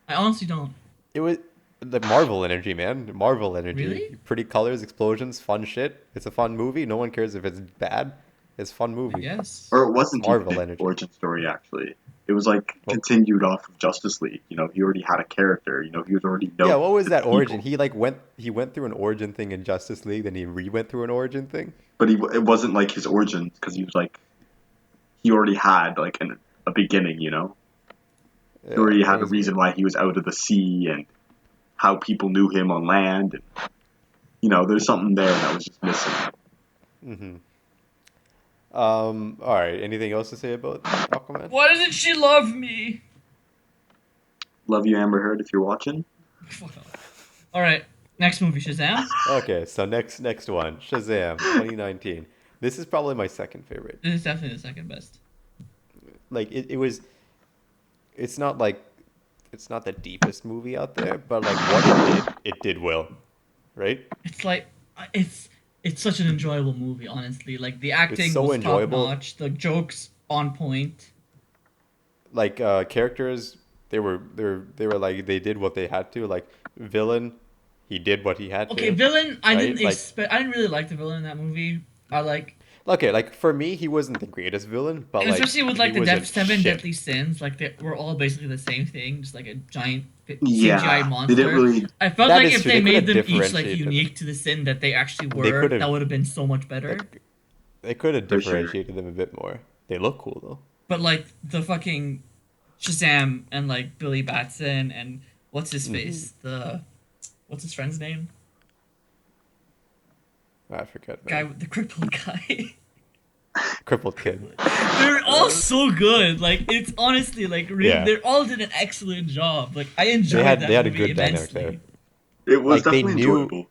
I honestly don't. It was the Marvel energy, man. Marvel energy. Really? Pretty colors, explosions, fun shit. It's a fun movie. No one cares if it's bad. It's a fun I movie. guess. Or it It's wasn't even Marvel an energy. origin story actually. It was like Well, continued off of Justice League. You know, he already had a character. You know, he was already yeah, known what was to that origin? people. He went through an origin thing in Justice League, then he went through an origin thing. But it wasn't like his origin because he was like he already had like a beginning. You know, he Yeah, already that had a was weird. reason why he was out of the sea and how people knew him on land. And, you know, there's something there that was just missing. Mm-hmm. All right. Anything else to say about Aquaman? Why doesn't she love me? Love you, Amber Heard, if you're watching. Fuck off. All right, next movie, Shazam. Okay, so next one, Shazam, 2019. This is probably my second favorite. This is definitely the second best. Like it was. It's not like it's not the deepest movie out there, but like what it did well, right? It's like it's such an enjoyable movie, honestly. Like the It's acting so was top enjoyable. notch, the jokes on point. Like characters, they were like they did what they had to. Like villain, he did what he had Okay, to, villain. right? Like I didn't really like the villain in that movie. I like, okay, like for me, he wasn't the greatest villain, but and like especially with he like the wasn't seven shit. deadly sins. Like they were all basically the same thing, just like a giant CGI Yeah, they didn't monster. really. I felt That like is if true. they They could made have them each like differentiated them. unique to the sin that they actually They could were, that have would have been so much better. like they could have For sure. differentiated them a bit more. They look cool though. But like the fucking Shazam and like Billy Batson and what's his Hmm. face? The what's his friend's name? I forget, Guy man. with the crippled guy. Crippled Kid. They're all so good. Like it's honestly like really, Yeah, they all did an excellent job. Like I enjoyed they that had a movie good dynamic there. immensely. It was Like they definitely knew, enjoyable.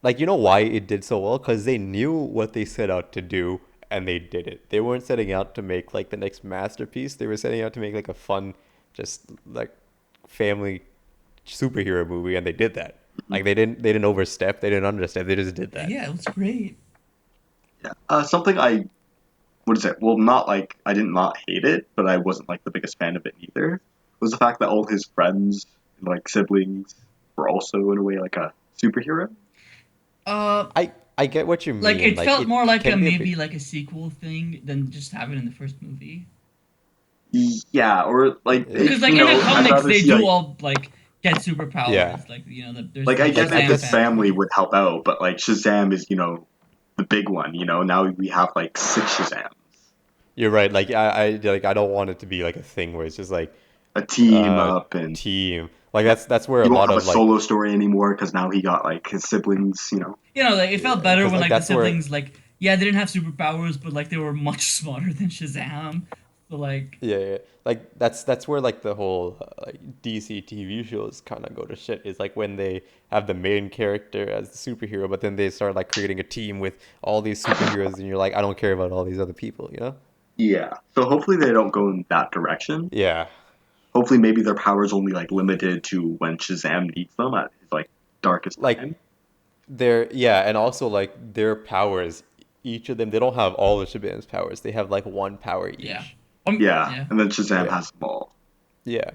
like you know why it did so well? Because they knew what they set out to do and they did it. They weren't setting out to make like the next masterpiece. They were setting out to make like a fun, just like family superhero movie, and they did that. Like they didn't overstep, they didn't understep, they just did that. Yeah, it was great. Yeah. Something I what is it? Well, not like I did not hate it, but I wasn't like the biggest fan of it either. Was the fact that all his friends, like siblings, were also in a way like a superhero. Uh, I get what you like mean. it Like felt more like a can be a bit. maybe like a sequel thing than just have it in the first movie. Yeah, or like Yeah. Because like you in the know, I'd comics, rather they see do like all like get Yeah. superpowers. Like there's like I the get Like I if Shazam the guess family family. would help out, but like Shazam is the big one. Now we have like 6 Shazams, you're right. Like I don't want it to be like a thing where it's just like a team uh up, and team. Like that's where a he won't lot have a of like solo story anymore because now he got like his siblings. Like it felt better because when like like the that's where siblings like yeah they didn't have superpowers, but like they were much smarter than Shazam. So like yeah. Like that's where like the whole like DC TV shows kind of go to shit is like when they have the main character as the superhero, but then they start like creating a team with all these superheroes, and you're like, I don't care about all these other people, you know? Yeah, so hopefully they don't go in that direction. Yeah. Hopefully, maybe their powers only like limited to when Shazam needs them at his like darkest Like time. and also like their powers, each of them, they don't have all of Shabazam's powers. They have like one power yeah, each. Yeah, yeah. and then Shazam Yeah. has them all. Yeah.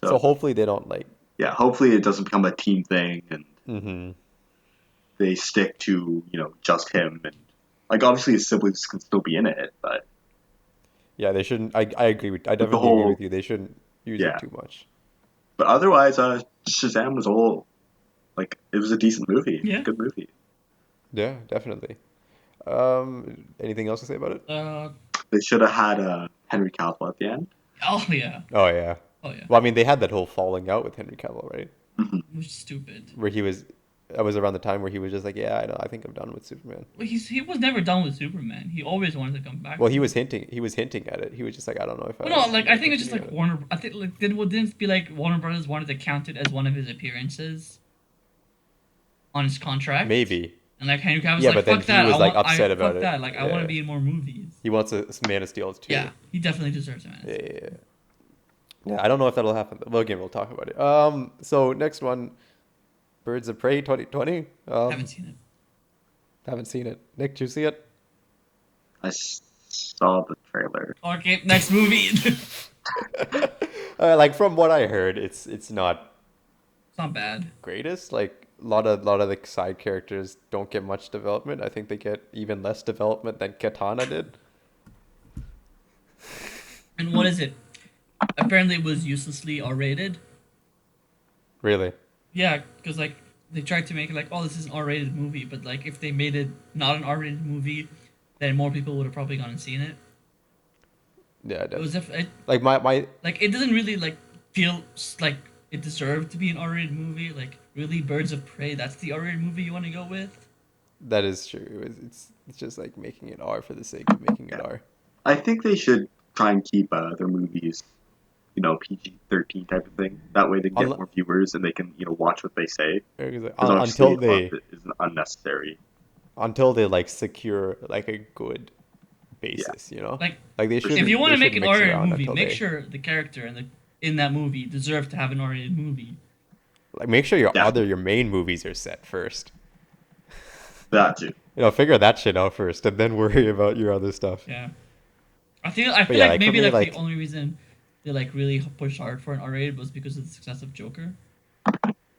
So So hopefully they don't like. yeah, hopefully it doesn't become a team thing and Hmm. they stick to just him, and like obviously his siblings can still be in it, but Yeah, they shouldn't. I agree with. I with the definitely agree with whole you. They shouldn't use it yeah. too much. But otherwise, Shazam was all like it was a decent movie, Yeah. good movie. Yeah, definitely. Anything else to say about it? They should have had Henry Cavill at the end. Oh yeah. Oh yeah. Oh yeah. Well, I mean, they had that whole falling out with Henry Cavill, right? Mhm. It was stupid. Where he was. That was around the time where he was just like, yeah, I know. I think I'm done with Superman. Well, he was never done with Superman. He always wanted to come back. Well, to he it. was hinting. He was hinting at it. He was just like, I don't know if I. Well, no, like I think it's just continue like on it. Warner. I think like didn't it be like Warner Brothers wanted to count it as one of his appearances on his contract. Maybe. And like Henry Cavill's Yeah, like but then fuck he that. was I like want upset I about fuck it. that. Like I want to Yeah. be in more movies. He wants a Man of Steel too. Yeah, he definitely deserves a man. Yeah. Yeah, I don't know if that'll happen. Well, again, we'll talk about it. So next one, Birds of Prey 2020. Haven't seen it. Haven't seen it. Nick, did you see it? Saw the trailer. Okay, next movie. It's Like from what I heard, it's not not bad. greatest. Like a lot of the side characters don't get much development. I think they get even less development than Katana did. And what is it? Apparently, it was uselessly R-rated. Really? Yeah, because like they tried to make it like, oh, this is an R-rated movie, but like if they made it not an R-rated movie, then more people would have probably gone and seen it. Yeah, It was definitely. it, Like my like it doesn't really like feel like it deserved to be an R-rated movie. Like really, Birds of Prey, that's the R-rated movie you want to go with? that is true. It's just like making it R for the sake of making it Yeah. R. I think they should try and keep their movies, PG-13 type of thing. That way they can get Unle- more viewers and they can watch what they say. Because, Because obviously until a lot they of it is unnecessary. like secure like a good basis, you know? Like Like they should. if you want they to make should an mix R-rated around movie, until make they sure the character in that movie deserve to have an R-rated movie. like make sure your Yeah. your main movies are set first. That too. Figure that shit out first, and then worry about your other stuff. Yeah, I feel yeah, like like, for maybe me, like like- the only reason they like really pushed hard for an R-rated was because of the success of Joker.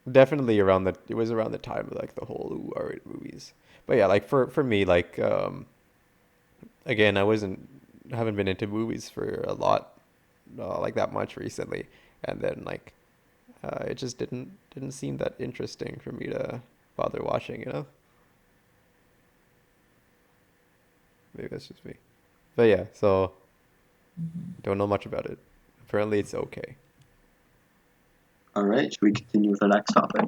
Definitely it was around the time of like the whole R-rated movies. But yeah, like for me, like again, haven't been into movies for a lot, like that much recently, and then like it just didn't seem that interesting for me to bother watching, you know. Maybe that's just me. But yeah, so don't know much about it. Apparently, it's okay. All right, should we continue with our next topic?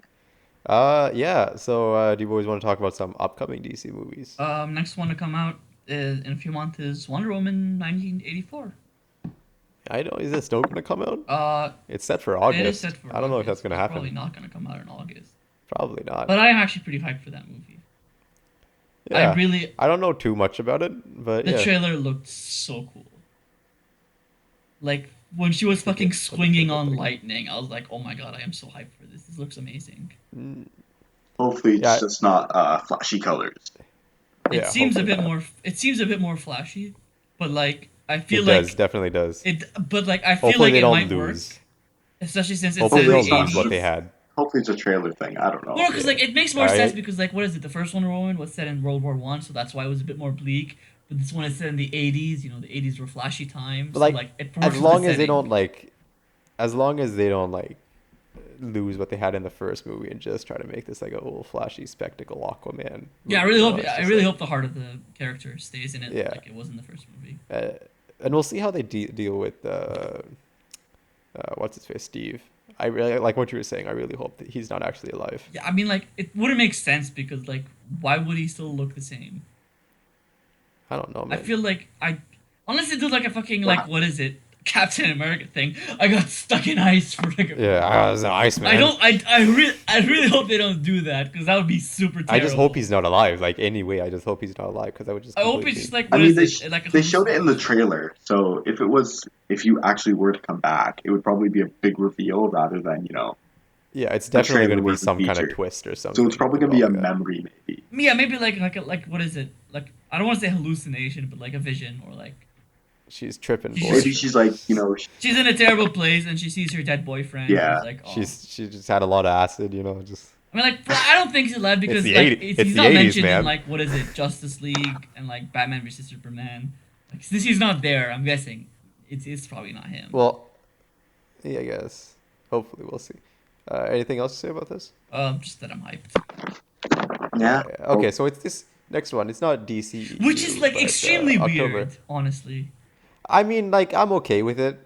Yeah. So, do you boys want to talk about some upcoming DC movies? Next one to come out, in a few months is Wonder Woman 1984. I know. Is it still gonna come out? Uh, It's set for it is August. set for I don't know if that's August. gonna It's probably happen. not gonna come out in August. Probably not. But I am actually pretty hyped for that movie. I Yeah. really I don't know too much about it, but the yeah. trailer looked so cool. Like when she was fucking Forget what the swinging trailer on thing. lightning, I was like, "Oh my god, I am so hyped for this. This looks amazing." Mm, Hopefully, it's yeah. just not flashy colors. It Yeah. seems a Hopefully bit not. more. It seems a bit more flashy, but like I feel It does. like Definitely does. it. But like I feel Hopefully like they it don't might lose. work, especially since it's set Hopefully in they Hopefully, the it's don't not lose what they '80s. had. hopefully it's a trailer thing. I don't know. Well, because Yeah. like it makes more sense I because like what is it? The first Wonder Woman was set in World War I, so that's why it was a bit more bleak. But this one is set in the '80s. You know, the '80s were flashy times, but so like like it as works with the long as they setting. don't like as long as they don't like lose what they had in the first movie and just try to make this like a little flashy spectacle Aquaman Yeah, movie, you know, it's I just really like hope the heart of the character stays in it, yeah. like it was in the first movie. Uh, and we'll see how they deal with what's his face, Steve. I really like what you were saying. I really hope that he's not actually alive. Yeah, I mean, like it wouldn't make sense because like why would he still look the same? I don't know, I man. feel like I unless they do like a fucking like Wow. what is it Captain America thing. I got stuck in ice for like. Yeah, I was an I Iceman. don't. I really hope they don't do that because that would be super I just hope terrible. he's not alive. Like anyway, I just hope he's not alive because I would just I hope it's just completely. like I what mean, is it like a they showed it in the hallucination. trailer, so if you actually were to come back, it would probably be a big reveal rather than Yeah, it's a definitely trailer going to be worth a some kind of feature. twist or So it's something probably gonna be a involving that. memory, maybe. Yeah, maybe like what is it like? I don't want to say hallucination, but like a vision or like She's tripping she's just Maybe bullshit. she's like, she's in a terrible place and she sees her dead boyfriend and is yeah. like, oh. She just had a lot of acid, you know. Just I mean, like, I don't think he's alive it's because the like 80s. It's he's the not 80s, mentioned in man. like what is it Justice League and like Batman vs Superman. Like since he's not there, I'm guessing it's probably not him. Well, yeah, I guess. Hopefully, we'll see. Anything else to say about this? Just that I'm hyped. Yeah. Okay, so it's this next one. It's not Which is DCEU, like but extremely October. weird, honestly. I mean, like, I'm okay with it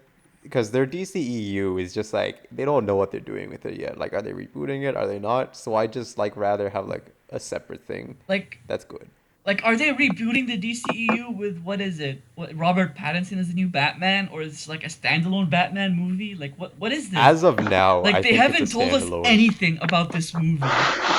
because their DCEU is just like they don't know what they're doing with it yet. Like, are they rebooting it? Are they not? So I just like rather have like a separate thing Like that's good. like are they rebooting the DCEU with what is it? What Robert Pattinson is the new Batman or is it like a standalone Batman movie? Like what is this? As of now, Like I they think it's a haven't told us standalone. anything about this movie.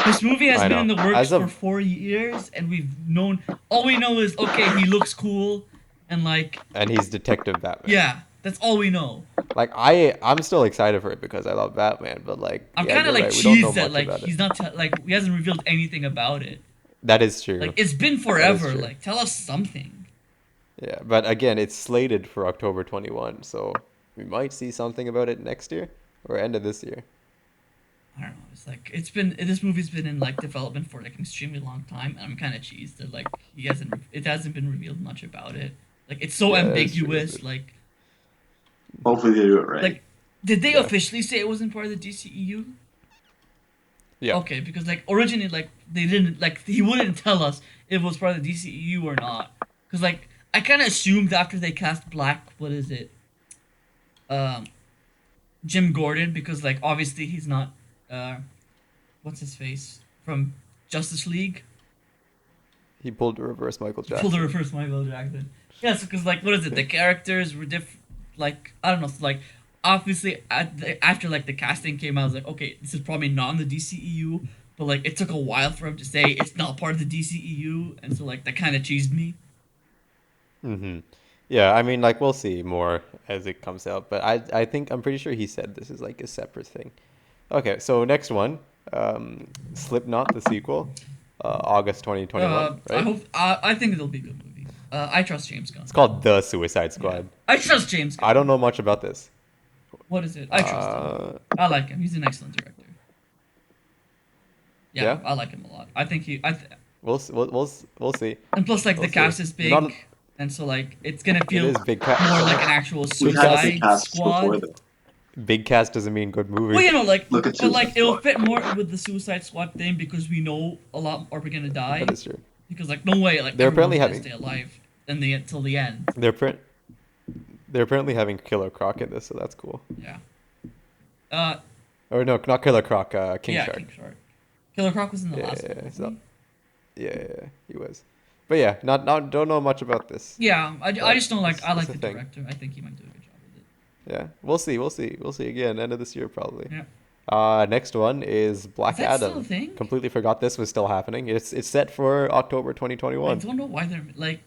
This movie has I been in know. the works As for of 4 years, and we've known all we know is okay, he looks cool, and like and he's Detective Batman. yeah, that's all we know. Like I'm still excited for it because I love Batman, but like I'm yeah, kind of you're like right. We don't know cheesed that much like about it. he's not like he hasn't revealed anything about it. That is true. Like it's been That is forever. true. Like tell us something. Yeah, but again, it's slated for October 21, so we might see something about it next year or end of this year. I don't know. It's like it's been this movie's been in like development for like an extremely long time, and I'm kind of cheesed that like it hasn't been revealed much about it. Like it's so Yeah, that's true. ambiguous. Hopefully they do it right. Like did they Yeah. officially say it wasn't part of the DCEU? Yeah. Okay, because like originally like they didn't like he wouldn't tell us if it was part of the DCEU or not. Because like I kind of assumed after they cast Black, what is it, um, Jim Gordon, because like obviously he's not, uh, what's his face from Justice League. He pulled a reverse Michael He pulled the Jackson. reverse Michael Jackson. Yes, because like what is it? The characters were different. Like I don't know. So, like obviously after like the casting came out, I was like, okay, this is probably not in the DCEU. But like it took a while for him to say it's not part of the DCEU, and so like that kind of cheesed me. Mm-hmm. Yeah, I mean, like we'll see more as it comes out, but I think I'm pretty sure he said this is like a separate thing. Okay, so next one, Slipknot, the sequel, August 2021, I right? hope. I think it'll be a good movie. I trust James Gunn. It's called The Suicide Yeah, Squad. I trust James I Gunn. don't know much about this. What is it? I trust him. Uh, I like him. He's an excellent director. Yeah, yeah, I like him a lot. I think we'll see. and plus like We'll the see. cast is Not big, and so like it's gonna it feel is big cast. more like an actual We've Big had cast. big Suicide casts before Squad. though. Big cast doesn't mean good movie. Well, you know, like, Look at but like Suicide it'll Squad. fit more with the Suicide Squad thing because we know a lot are gonna That die. is true. Because like no way, like They're everyone's apparently gonna having stay alive till the end. they're pre- they're apparently having Killer Croc in this, so that's cool. Yeah. Uh, Or no, not Killer Croc, King yeah, Shark. King Shark. Killer Croc was in the Yeah, last yeah, one, yeah, wasn't so- yeah, he was. But yeah, not don't know much about this. Yeah, I But just don't like. I it's like a the thing. director. I think he might do a good job with it. Yeah, we'll see again. End of this year probably. Yeah. Next one is Is Black that still a Adam. thing? Completely forgot this was still happening. It's set for October I 2021. don't know why they're like,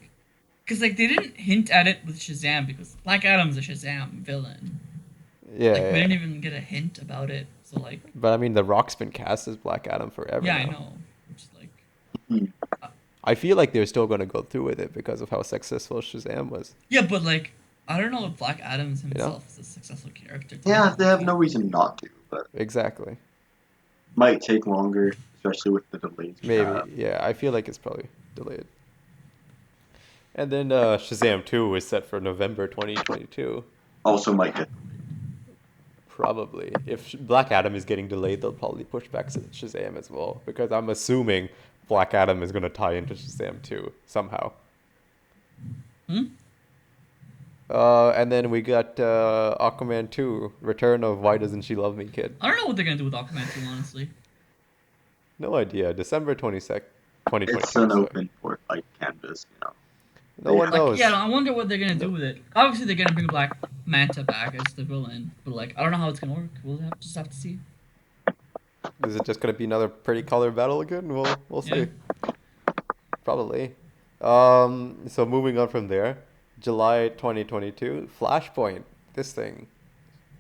because like they didn't hint at it with Shazam because Black Adam's a Shazam villain. Yeah, Like we yeah. didn't even get a hint about it. So like, But I mean, The Rock's been cast as Black Adam forever yeah, I now. know. Which is like, Hmm. I feel like they're still going to go through with it because of how successful Shazam was. yeah, but like, I don't know if Black Adams You know? himself is a successful character to make a Yeah, they have movie. no reason not to, but Exactly. might take longer, especially with the delays we Maybe. have. Yeah, I feel like it's probably delayed. And then Shazam 2 is set for November 2022. Also might get. Probably. If Black Adam is getting delayed, they'll probably push back Shazam as well. Because I'm assuming Black Adam is going to tie into Shazam 2 somehow. Hmm? And then we got Aquaman 2, Return of Why Doesn't She Love Me Kid. I don't know what they're gonna do with Aquaman 2, honestly. No idea. December 22nd, It's 2022. an Sorry. open port like canvas, you know. No one Like, knows. yeah, I wonder what they're gonna do No. with it. Obviously, they're gonna bring Black Manta back as the villain, but like, I don't know how it's gonna work. Just have to see. Is it just going to be another pretty color battle again? We'll see. Yeah. Probably. So moving on from there, July 2022, Flashpoint. This thing.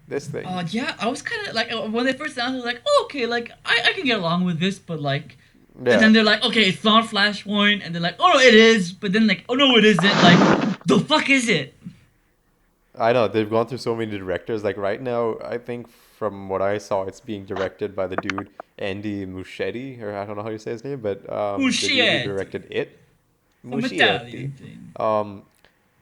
Yeah, I was kind of like when they first announced, I was like, oh, okay, like I can get along with this, but like, and then Yeah. they're like, okay, it's not Flashpoint, and they're like, oh no, it is, but then like, oh no, it isn't. Like, the fuck is it? I know they've gone through so many directors. Like right now, I think from what I saw, it's being directed by the dude Andy Muschietti, or I don't know how you say his name, but the dude who Bullshit. directed it, Some Muschietti. Italian thing.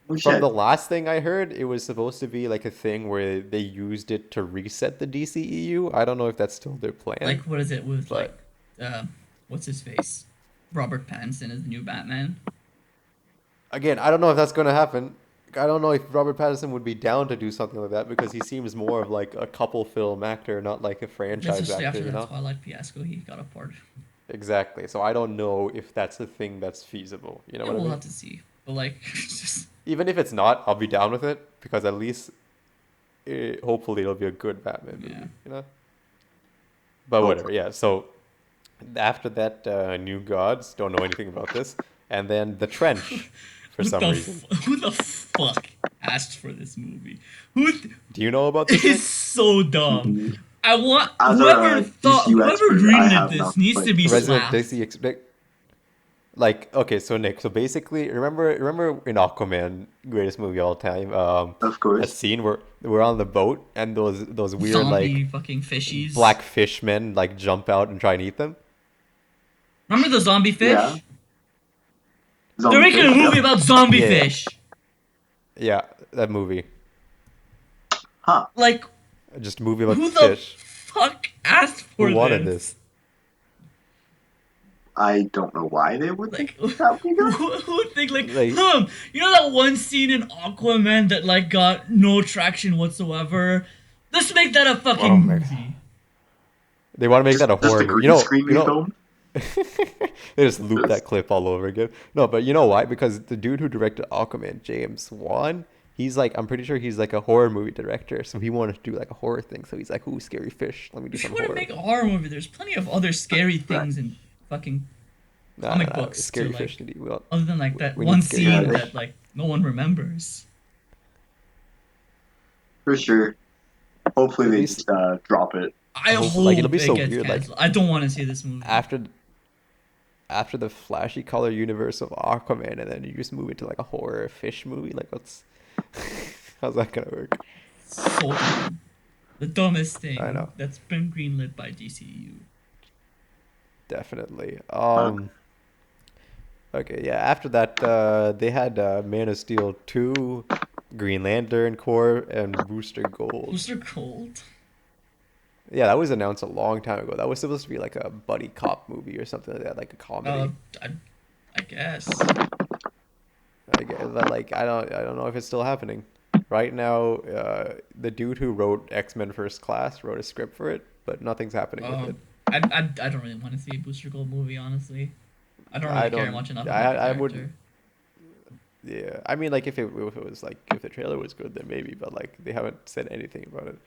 We From the should. last thing I heard, it was supposed to be like a thing where they used it to reset the DCEU. I don't know if that's still their plan, Like, what is it with like, but what's his face? Robert Pattinson as the new Batman. again, I don't know if that's going to happen. I don't know if Robert Pattinson would be down to do something like that because he seems more of like a couple film actor, not like a franchise Especially actor, after you that know? Twilight fiasco, he got a part. Exactly. So I don't know if that's a thing that's feasible. You know Yeah, what I we'll mean? have to see. But like, it's just Even if it's not, I'll be down with it because at least hopefully it'll be a good Batman movie, Yeah. you know? But whatever, yeah. So after that, New Gods, don't know anything about this. And then The Trench, for some reason. Who the fuck asked for this movie? Do you know about this, It's Nick? so dumb. Mhm. I want As whoever a thought DCU whoever expert, I greenlit have this not needs played to be the Resident slapped. DC expect like okay, so Nick, so basically remember in Aquaman, greatest movie of all time, Of that course. scene where we're on the boat and those weird Zombie like fucking fishies. black fish men like jump out and try and eat them. Remember the zombie fish? Yeah. They're Zombie making a fish, movie yep. about zombie Yeah, yeah. fish. Yeah, that movie. Huh. Like, Just a movie about who the fish. fuck asked for Who wanted this? this? I don't know why they would Like, think that would be good. who would think like, Like you know that one scene in Aquaman that like got no traction whatsoever? Let's make that a fucking Oh my movie. they want to make that a Just horror the movie. green screen You know film? they just loop Just- that clip all over again. No, but you know why? Because the dude who directed Aquaman, James Wan, he's like, I'm pretty sure he's like a horror movie director. So he wanted to do like a horror thing. So he's like, ooh, scary fish. Let me do If you some want to horror. make a horror movie, there's plenty of other scary things in fucking comic books Scary to, like, fish. Well, other than like that We need one scary scene fish. that like no one remembers. For sure. Hopefully At they least- just drop it. I hope- hope like, it'll be it so gets weird, like- canceled. I don't want to see this movie. after the flashy color universe of Aquaman, and then you just move into like a horror fish movie. Like, what's how's that gonna work? So dumb. The dumbest thing I know. that's been greenlit by DCEU. Definitely. Okay, yeah. After that, they had Man of Steel 2, Green Lantern Corps, and Booster Gold. Booster Cold. Yeah, that was announced a long time ago. That was supposed to be like a buddy cop movie or something like that, like a comedy. I guess. But like, I don't know if it's still happening. Right now, the dude who wrote X-Men First Class wrote a script for it, but nothing's happening with it. I don't really want to see a Booster Gold movie, honestly. I don't I really care don't. much enough about the I character. would. Yeah, I mean, like if it was like if the trailer was good, then maybe. But like they haven't said anything about it.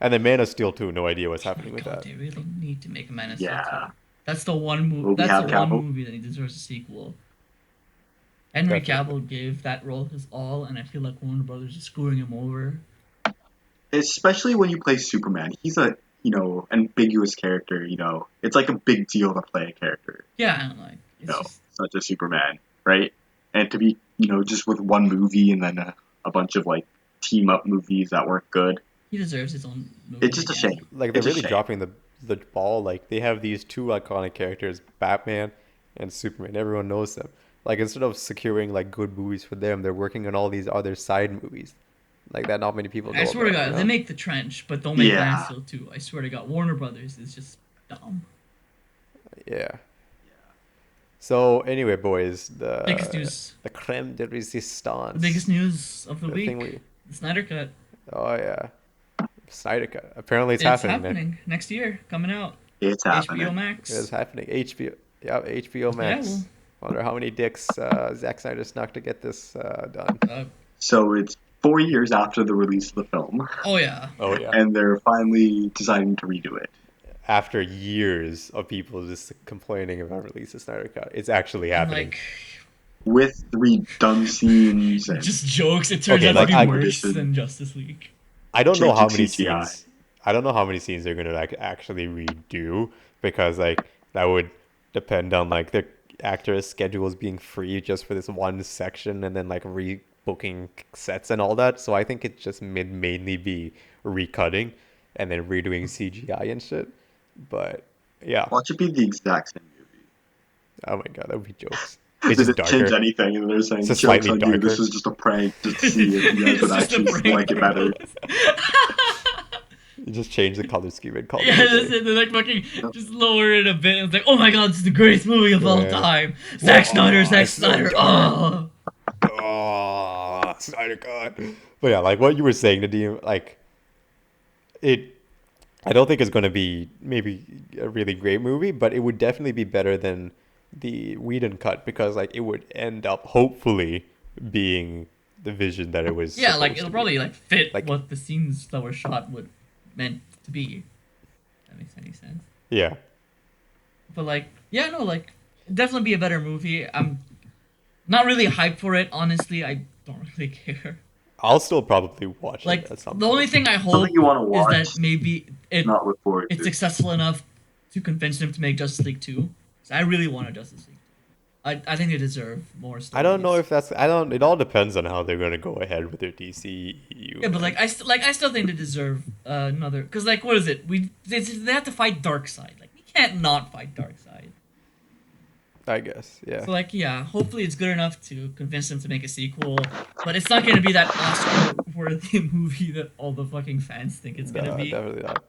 And then Man of Steel 2, no idea what's Oh happening my with god, that. they really need to make a Man of Steel Yeah. 2. That's the one movie. Will we That's the have one Cavill? movie that deserves a sequel. Henry Definitely. Cavill gave that role his all, and I feel like Warner Brothers is screwing him over. Especially when you play Superman. He's a, ambiguous character, It's like a big deal to play a character, Yeah, and like it's just such as Superman, right? And to be, just with one movie and then a bunch of like team up movies that weren't good. he deserves his own It's movie just a again. shame. Like they're It's a really shame. dropping the ball. Like they have these two iconic characters, Batman and Superman. Everyone knows them. Like instead of securing like good movies for them, they're working on all these other side movies, like that not many people I know swear to about. God, You if they know? make The Trench, but don't make Man of Yeah. Steel 2, I swear to God, Warner Brothers is just dumb. Yeah. So anyway, boys, Biggest news. the creme de resistance. The biggest news of the The thing week. The Snyder Cut. Oh yeah, Snyder Cut. Apparently it's, It's happening. happening next year, coming out. It's happening. HBO Max. It is happening. HBO. Yeah, HBO Max. well- Wonder how many dicks Zack Snyder snuck to get this done. So it's 4 years after the release of the film, Oh yeah. Oh yeah. and they're finally deciding to redo it. After years of people just complaining about release of Snyder Cut, it's actually happening. Like With redone scenes and just jokes. It turns Okay, out like, to I- be worse than Justice League. I don't know how many changing CGI. scenes. I don't know how many scenes they're gonna like actually redo because like that would depend on like the actors' schedules being free just for this one section and then like rebooking sets and all that. So I think it just mainly be recutting and then redoing CGI and shit. But yeah, Watch it be the exact same movie. oh my god, that would be jokes. They It's just didn't change darker. anything, and they're saying, It's just jokes slightly on you, this darker. is just a prank, just to see if you guys would It's just a actually prank like it better. You just change the color scheme and call Yeah, it a that's day. it. They're like fucking just lower it a bit. And it's like, oh my god, this is the greatest movie of all Yeah. time. Zack Snyder, Zack it's so Snyder. Oh. Oh, Snyder Cut. But yeah, like what you were saying, Nadeem, like it. I don't think it's going to be maybe a really great movie, but it would definitely be better than the Whedon cut because like it would end up hopefully being the vision that it was. Yeah, like supposed it'll to be. probably like fit Like- what the scenes that were shot would meant to be. If that makes any sense. Yeah, But like, yeah, no, like definitely be a better movie. I'm not really hyped for it, honestly. I don't really care. I'll still probably watch Like it at some the point. only thing I hope Something you want to is watch, that maybe not look forward it's to. successful enough to convince them to make Justice League 2. 'Cause I really want a Justice League 2. I think they deserve more stories. I don't know if that's. I don't. It all depends on how they're going to go ahead with their DCEU. Yeah, but like I still think they deserve another. Cause like what is it? They have to fight Darkseid. Like we can't not fight Darkseid. I guess. Yeah. So like yeah, hopefully it's good enough to convince them to make a sequel. But it's not gonna be that Oscar-worthy movie that all the fucking fans think it's gonna No, be. definitely not.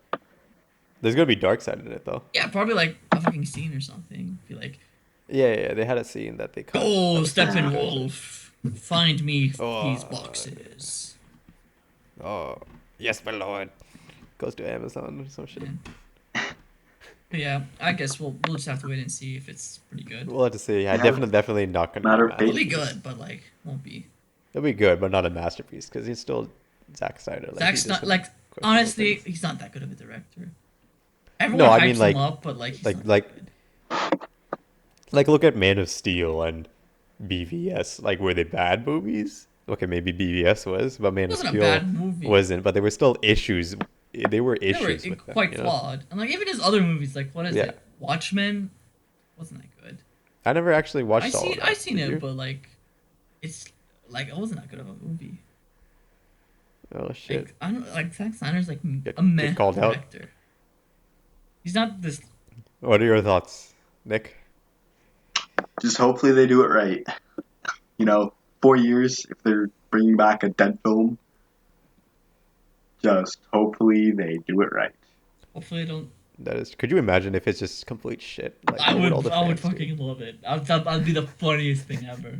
There's gonna be Darkseid in it though. Yeah, probably like a fucking scene or something. Be like, Yeah, they had a scene that they cut. oh, That was Steppenwolf, find me Oh. these boxes. Oh, yes, my lord. Goes to Amazon or some shit. But yeah, I guess we'll just have to wait and see if it's pretty good. We'll have to see. Yeah, Yeah. definitely not gonna. Matter be a of It'll be masterpiece. good, but like won't be. It'll be good, but not a masterpiece because he's still Zack Snyder. Like, Zack he does Snyder, some like questionable honestly, things. he's not that good of a director. Everyone No, I hypes mean, like- him up, but like he's like- not like- that good. Like, look at Man of Steel and BVS. Like, were they bad movies? Okay, maybe BVS was, but Man It of wasn't a Steel bad movie. wasn't. But there were still issues. They were They were issues with them, quite you know? flawed, and like even his other movies, like what is Yeah. it, Watchmen, wasn't that good. I never actually watched all of that. I seen Did it, you? but like, it's like it wasn't that good of a movie. Oh shit! Like, I don't like Zack Snyder's like Get a meh called out? director. He's not this. What are your thoughts, Nick? Just hopefully they do it right. 4 years, if they're bringing back a dead film, just hopefully they do it right. Hopefully, I don't. That is. Could you imagine if it's just complete shit? Like, I what all would. the I would fans do? fucking love it. That'd be the funniest thing ever.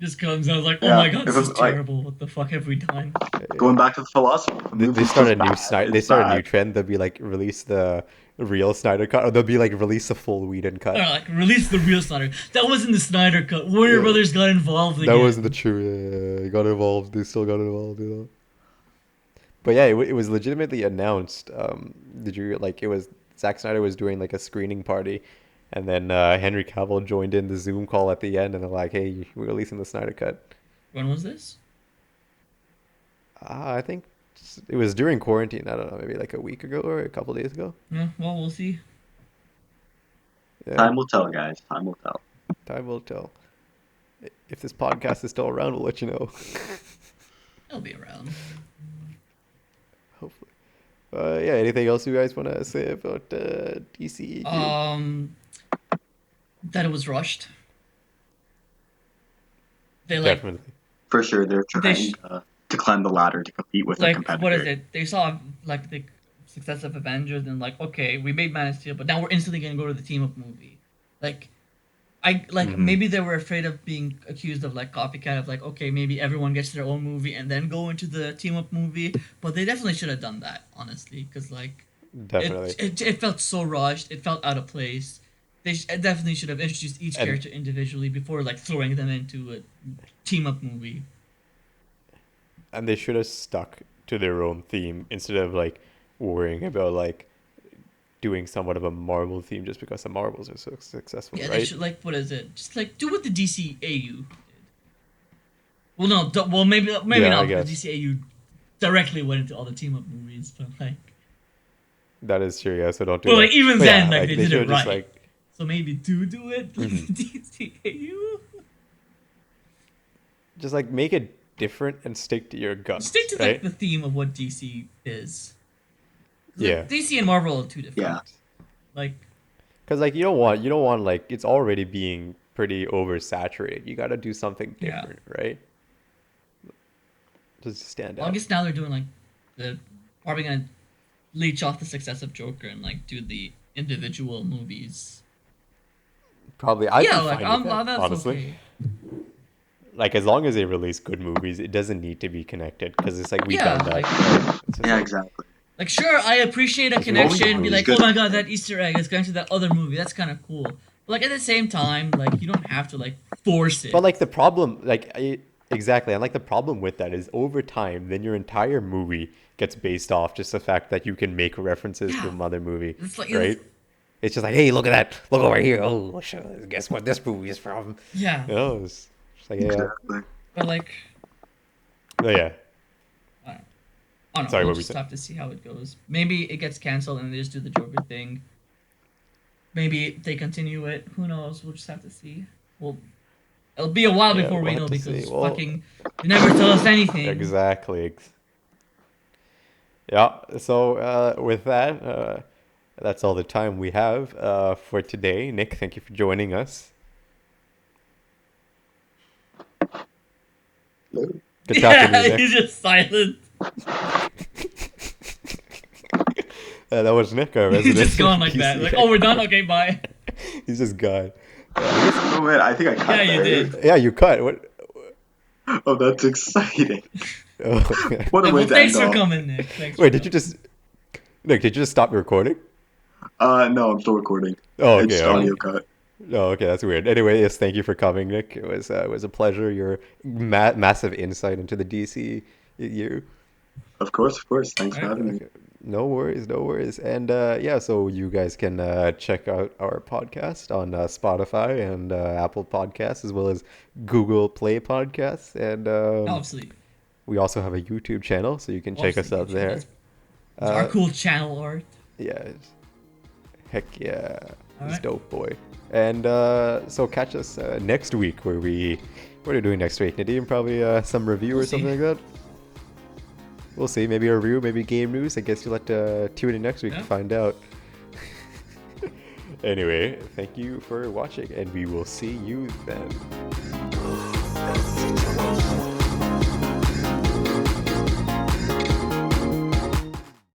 Just comes out like, oh Yeah, my god, if this is it's like- terrible. What the fuck have we done? Going back to the philosophy The They movie's start a just new bad. Snyder. They It's start a new bad. trend. They'll be like release the real Snyder cut, or they'll be like release the full Whedon cut. Or like release the real Snyder. That wasn't the Snyder cut. Warner Yeah. Brothers got involved That again. wasn't the true. Got involved. They still got involved. But yeah, it was legitimately announced. Did you like? It was Zack Snyder was doing like a screening party, and then Henry Cavill joined in the Zoom call at the end, and they're like, "Hey, we're releasing the Snyder cut." When was this? I think it was during quarantine. I don't know, maybe like a week ago or a couple days ago. Yeah, well, we'll see. Yeah, Time will tell, guys. Time will tell. time will tell. If this podcast is still around, we'll let you know. It'll be around. Hopefully. Yeah. Anything else you guys want to say about DCEU? That it was rushed. They Definitely. For sure, they're They trying sh- to climb the ladder to compete with their competitor. what is it? They saw like the success of Avengers and like, okay, we made Man of Steel, but now we're instantly gonna go to the team up movie. Like, maybe they were afraid of being accused of like copycat of like, okay, maybe everyone gets their own movie and then go into the team up movie, but they definitely should have done that, honestly, because like Definitely. it felt so rushed, it felt out of place. They definitely should have introduced each And- character individually before like throwing them into a team up movie. And they should have stuck to their own theme instead of like worrying about like doing somewhat of a Marvel theme just because the Marvels are so successful, Yeah, right? they should like what is it? Just like do what the DCAU did. Well, no, well maybe Yeah, not I because guess. DCAU directly went into all the team up movies, but like, That is true, yeah. So don't do well, that. like even But then, yeah, like they did it should've right. just, So maybe do it like Mhm. the DCAU. just like make it different and stick to your guns, Stick to right? like the theme of what DC is. 'Cause, Yeah. like, DC and Marvel are two different. Yeah. Like, Because like you don't want like it's already being pretty oversaturated. You got to do something Yeah. different, right? Just stand well, I out. guess now they're doing like the probably gonna leech off the success of Joker and like do the individual movies. Probably, I'd Yeah, be like fine with that, that's honestly. okay. Like as long as they release good movies, it doesn't need to be connected because it's like we've Yeah, done that. like- right? It's just Yeah, like- exactly. Like, sure, I appreciate a Because we've always connection. done Be movies like, good. oh my god, that Easter egg is going to that other movie. That's kind of cool. But like at the same time, like you don't have to like force it. But like the problem, exactly, and like the problem with that is over time, then your entire movie gets based off just the fact that you can make references to Yeah. another movie, It's like- right? It's just like, hey, look at that, look over here. Oh, guess what this movie is from? Yeah, You know, it's just like yeah, Exactly. but like oh, yeah. I don't know. Sorry, We'll what were you just saying? have to see how it goes. Maybe it gets canceled and they just do the Joker thing. Maybe they continue it. Who knows? We'll just have to see. Well, it'll be a while Yeah, before we we'll know have to because see. Well, fucking they never tell us anything. Exactly. Yeah. So with that, that's all the time we have for today. Nick, thank you for joining us. Hello? Good talking to you, Yeah, Nick. he's just silent. That was Nick, our He's resident just gone like that. PC. Like, oh, we're done. Okay, bye. He's just gone. Oh man, I think I cut Yeah, you there. did. Yeah, you cut. What? Oh, that's exciting. Oh, What a Yeah, way well, to thanks end for off. coming, Nick. Thanks Wait, for did you just? Nick, did you just stop recording? No, I'm still recording. Oh, It's okay. audio Okay. cut. Oh, okay. That's weird. Anyway, yes, thank you for coming, Nick. It was a pleasure. Your massive insight into the DCEU. Of course. Thanks for Alright. having me. Okay. No worries, no worries. And yeah, so you guys can check out our podcast on Spotify and Apple Podcasts, as well as Google Play Podcasts. And Obviously, we also have a YouTube channel, so you can check us obviously, out there. It's our cool channel art. Yeah. Heck yeah. It's Alright. dope, boy. And so catch us next week where what are we doing next week? Nadeem, probably some review We'll or something see. like that? We'll see. Maybe a review, maybe game news. I guess you'll have to tune in next week Yeah. to find out. Anyway, thank you for watching, and we will see you then.